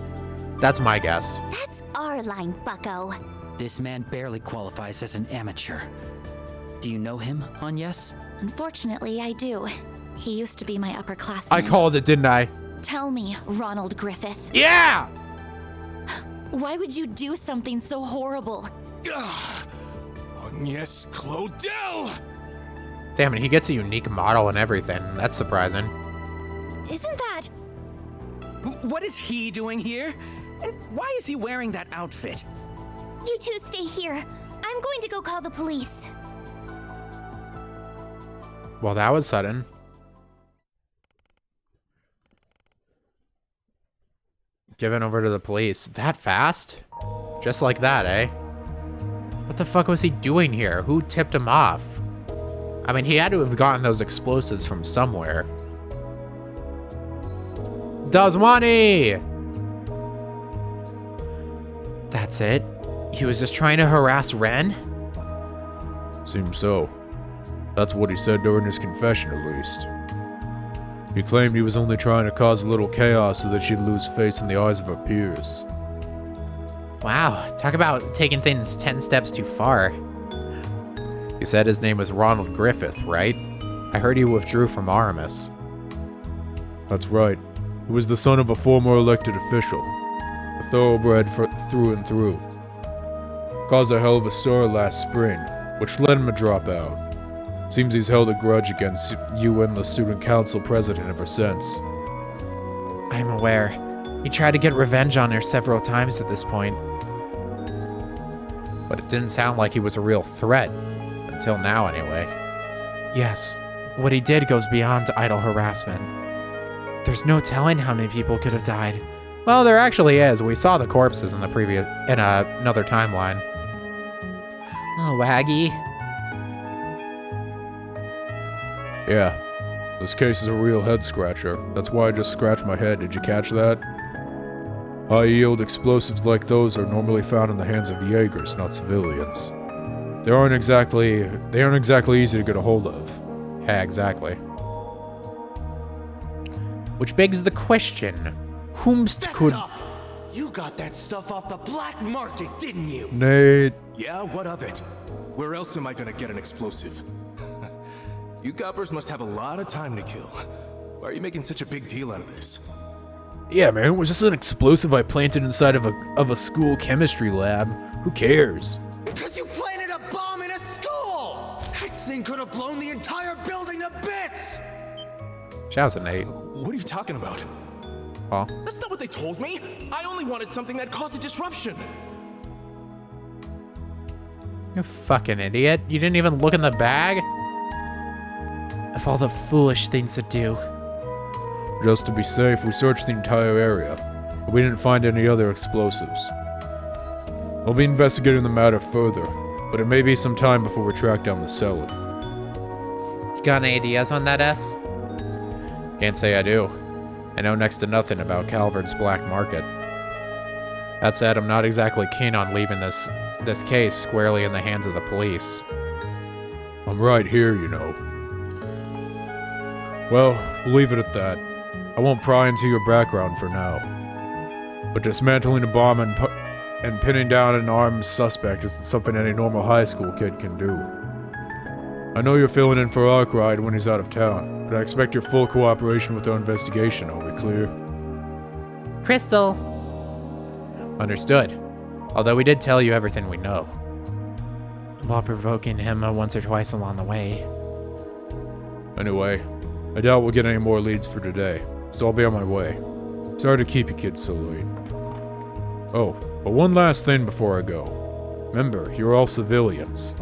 That's my guess. That's our line, bucko. This man barely qualifies as an amateur. Do you know him, Agnes? Unfortunately, I do. He used to be my upperclassman. I called it, didn't I? Tell me, Ronald Griffith. Yeah! Why would you do something so horrible? Agnes Claudel! Damn it, he gets a unique model and everything. That's surprising. Isn't that... What is he doing here? And why is he wearing that outfit? You two stay here. I'm going to go call the police. Well, that was sudden. Given over to the police. That fast? Just like that, eh? What the fuck was he doing here? Who tipped him off? I mean, he had to have gotten those explosives from somewhere. Dazwani! That's it? He was just trying to harass Ren? Seems so. That's what he said during his confession, at least. He claimed he was only trying to cause a little chaos so that she'd lose face in the eyes of her peers. Wow, talk about taking things 10 steps too far. You said his name was Ronald Griffith, right? I heard he withdrew from Aramis. That's right. He was the son of a former elected official. A thoroughbred through and through. Caused a hell of a stir last spring, which led him to drop out. Seems he's held a grudge against you and the student council president ever since. I'm aware. He tried to get revenge on her several times at this point. But it didn't sound like he was a real threat. Until now, anyway. Yes, what he did goes beyond idle harassment. There's no telling how many people could have died. Well, there actually is. We saw the corpses in the another timeline. Oh, Waggy. Yeah, this case is a real head-scratcher. That's why I just scratched my head. Did you catch that? High-yield explosives like those are normally found in the hands of Jaegers, not civilians. They aren't exactly easy to get a hold of. Yeah, exactly. Which begs the question, whomst could... Up. You got that stuff off the black market, didn't you? Nate... Yeah, what of it? Where else am I gonna get an explosive? You coppers must have a lot of time to kill. Why are you making such a big deal out of this? Yeah, man, it was just an explosive I planted inside of a school chemistry lab. Who cares? Because you planted a bomb in a school! That thing could have blown the entire building to bits! Shouts at Nate. What are you talking about? Huh? That's not what they told me! I only wanted something that caused a disruption! You fucking idiot. You didn't even look in the bag? Of all the foolish things to do. Just to be safe, we searched the entire area, but we didn't find any other explosives. I'll be investigating the matter further, but it may be some time before we track down the seller. You got any ideas on that, S? Can't say I do. I know next to nothing about Calvard's black market. That said, I'm not exactly keen on leaving this case squarely in the hands of the police. I'm right here, you know. Well, we'll leave it at that. I won't pry into your background for now. But dismantling a bomb and pinning down an armed suspect isn't something any normal high school kid can do. I know you're filling in for Arkwright when he's out of town, but I expect your full cooperation with our investigation, are we clear? Crystal. Understood. Although we did tell you everything we know. While provoking him once or twice along the way. Anyway, I doubt we'll get any more leads for today, so I'll be on my way. Sorry to keep you kids so late. Oh, but one last thing before I go. Remember, you're all civilians.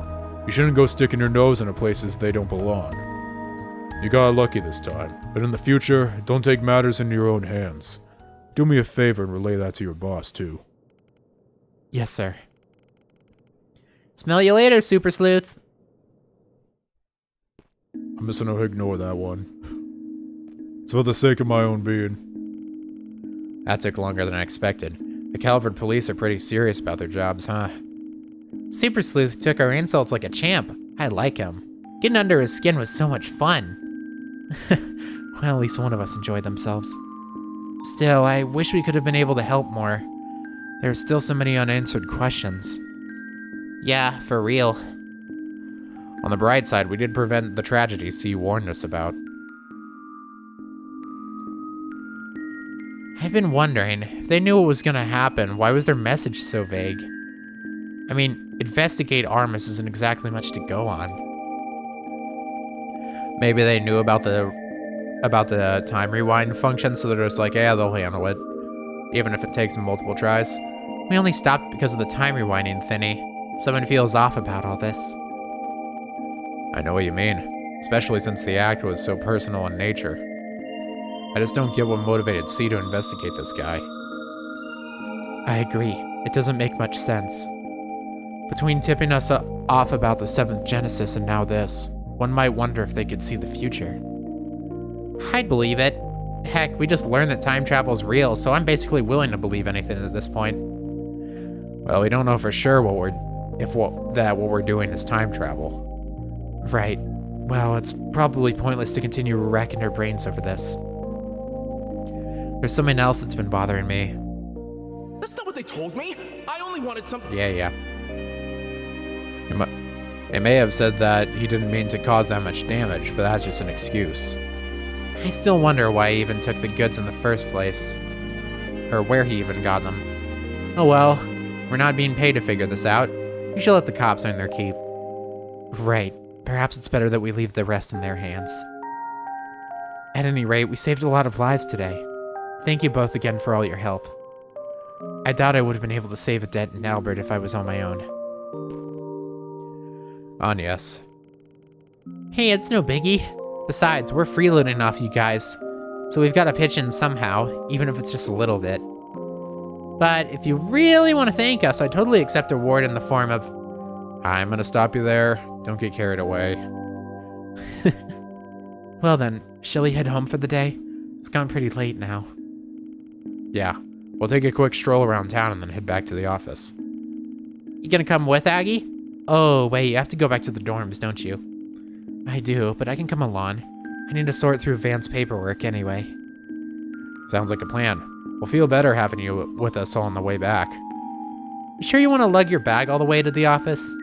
You shouldn't go sticking your nose into places they don't belong. You got lucky this time, but in the future, don't take matters into your own hands. Do me a favor and relay that to your boss, too. Yes, sir. Smell you later, Super Sleuth. I'm just gonna ignore that one. It's for the sake of my own being. That took longer than I expected. The Calvard police are pretty serious about their jobs, huh? Super Sleuth took our insults like a champ. I like him. Getting under his skin was so much fun. Well, at least one of us enjoyed themselves. Still, I wish we could have been able to help more. There are still so many unanswered questions. Yeah, for real. On the bright side, we did prevent the tragedy C warned us about. I've been wondering, if they knew what was gonna happen, why was their message so vague? I mean, investigate Armus isn't exactly much to go on. Maybe they knew about the time rewind function, so they're just like, yeah, they'll handle it. Even if it takes them multiple tries. We only stopped because of the time rewinding thingy. Someone feels off about all this. I know what you mean, especially since the act was so personal in nature. I just don't get what motivated C to investigate this guy. I agree. It doesn't make much sense. Between tipping us off about the 7th Genesis and now this, one might wonder if they could see the future. I'd believe it. Heck, we just learned that time travel is real, so I'm basically willing to believe anything at this point. Well, we don't know for sure what we're doing is time travel. Right. Well, it's probably pointless to continue racking our brains over this. There's something else that's been bothering me. That's not what they told me. I only wanted some. Yeah. It may have said that he didn't mean to cause that much damage, but that's just an excuse. I still wonder why he even took the goods in the first place. Or where he even got them. Oh well, we're not being paid to figure this out. We should let the cops earn their keep. Right. Perhaps it's better that we leave the rest in their hands. At any rate, we saved a lot of lives today. Thank you both again for all your help. I doubt I would have been able to save a debt in Albert if I was on my own. Yes. Hey, it's no biggie. Besides, we're freeloading off you guys, so we've got to pitch in somehow, even if it's just a little bit. But if you really want to thank us, I totally accept a reward in the form of... I'm gonna stop you there. Don't get carried away. Well then, shall we head home for the day? It's gone pretty late now. Yeah, we'll take a quick stroll around town and then head back to the office. You gonna come with, Aggie? Oh, wait, you have to go back to the dorms, don't you? I do, but I can come along. I need to sort through Van's paperwork anyway. Sounds like a plan. We'll feel better having you with us all on the way back. You sure you want to lug your bag all the way to the office?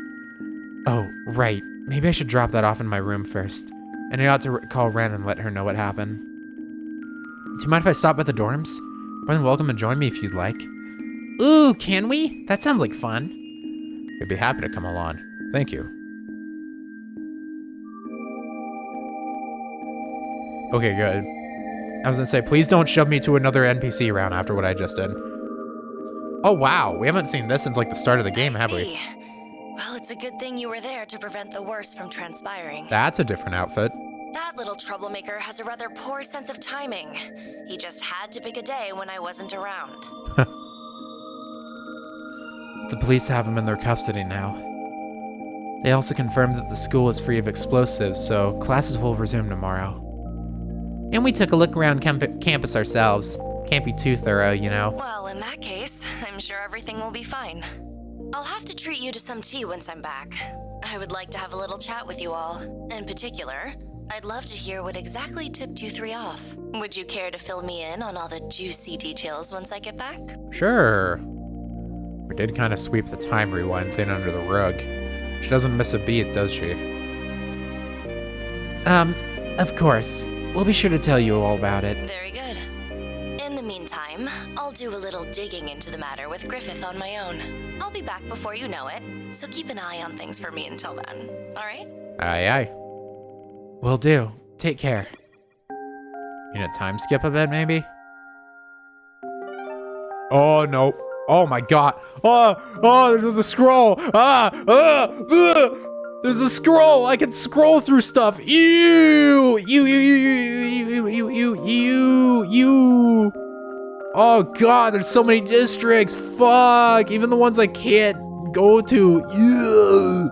Oh, right. Maybe I should drop that off in my room first. And I ought to call Ren and let her know what happened. Do you mind if I stop by the dorms? More than welcome to join me if you'd like. Ooh, can we? That sounds like fun. We'd be happy to come along. Thank you. Okay, good. I was gonna say, please don't shove me to another NPC round after what I just did. Oh, wow. We haven't seen this since, like, the start of the game, have we? Well, it's a good thing you were there to prevent the worst from transpiring. That's a different outfit. That little troublemaker has a rather poor sense of timing. He just had to pick a day when I wasn't around. The police have him in their custody now. They also confirmed that the school is free of explosives, so classes will resume tomorrow. And we took a look around campus ourselves. Can't be too thorough, you know. Well, in that case, I'm sure everything will be fine. I'll have to treat you to some tea once I'm back. I would like to have a little chat with you all. In particular, I'd love to hear what exactly tipped you three off. Would you care to fill me in on all the juicy details once I get back? Sure. We did kind of sweep the time rewind thing under the rug. She doesn't miss a beat, does she? Of course. We'll be sure to tell you all about it. Very good. In the meantime, I'll do a little digging into the matter with Griffith on my own. I'll be back before you know it, so keep an eye on things for me until then. All right? Aye, aye. Will do. Take care. You need a time skip a bit, maybe? Oh, no. Oh, my God. Oh, there's a scroll. There's a scroll. I can scroll through stuff. Ew. You. Oh, God. There's so many districts. Fuck. Even the ones I can't go to. Ew.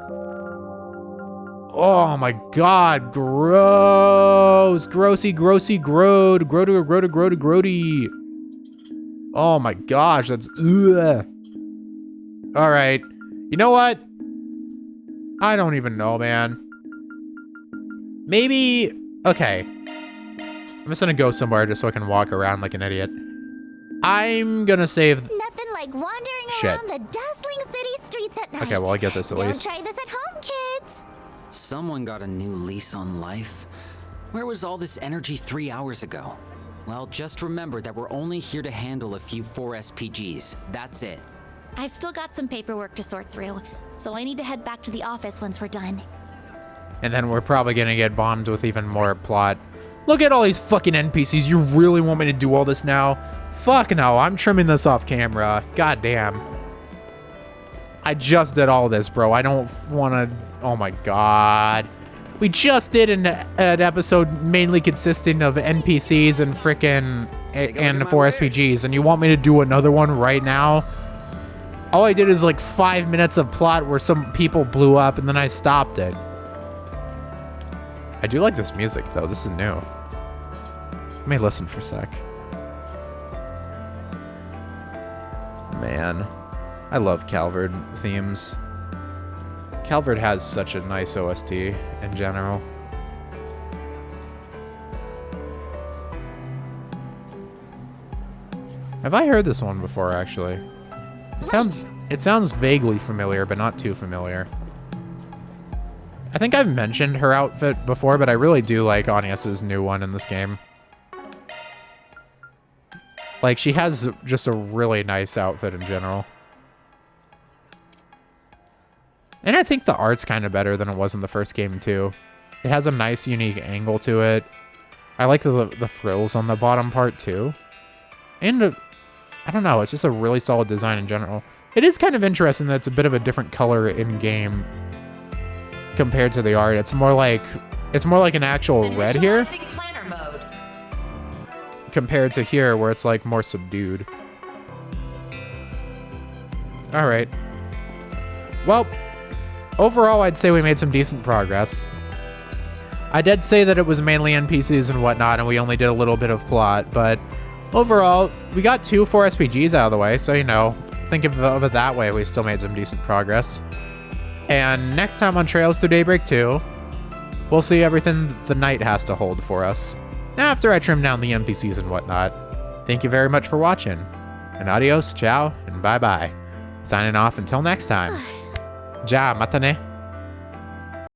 Oh, my God. Gross. Grossy, grody. Oh my gosh, that's ugh. All right, you know what? I don't even know, man. Maybe, okay. I'm just gonna go somewhere just so I can walk around like an idiot. I'm gonna save. Nothing like wandering around the dazzling city streets at night. Okay, well, I get this at least. Don't try this at home, kids. Someone got a new lease on life. Where was all this energy 3 hours ago? Well, just remember that we're only here to handle a few 4 SPGs. That's it. I've still got some paperwork to sort through, so I need to head back to the office once we're done. And then we're probably gonna get bombed with even more plot. Look at all these fucking NPCs. You really want me to do all this now? Fuck no, I'm trimming this off camera. God damn. I just did all this, bro. I don't want to... Oh my god. We just did an episode mainly consisting of NPCs and frickin' and 4 SPGs, and you want me to do another one right now? All I did is like 5 minutes of plot where some people blew up, and then I stopped it. I do like this music, though. This is new. Let me listen for a sec. Man, I love Calvard themes. Calvard has such a nice OST in general. Have I heard this one before, actually? It sounds vaguely familiar, but not too familiar. I think I've mentioned her outfit before, but I really do like Agnes's new one in this game. Like, she has just a really nice outfit in general. And I think the art's kind of better than it was in the first game, too. It has a nice, unique angle to it. I like the frills on the bottom part, too. And, I don't know, it's just a really solid design in general. It is kind of interesting that it's a bit of a different color in-game compared to the art. It's more like an actual red here. Compared to here, where it's like more subdued. Alright. Well, overall, I'd say we made some decent progress. I did say that it was mainly NPCs and whatnot, and we only did a little bit of plot, but overall, we got 2 4 SPGs out of the way, so, you know, think of it that way, we still made some decent progress. And next time on Trails Through Daybreak 2, we'll see everything the night has to hold for us, after I trim down the NPCs and whatnot. Thank you very much for watching, and adios, ciao, and bye-bye. Signing off until next time. Ja, matane.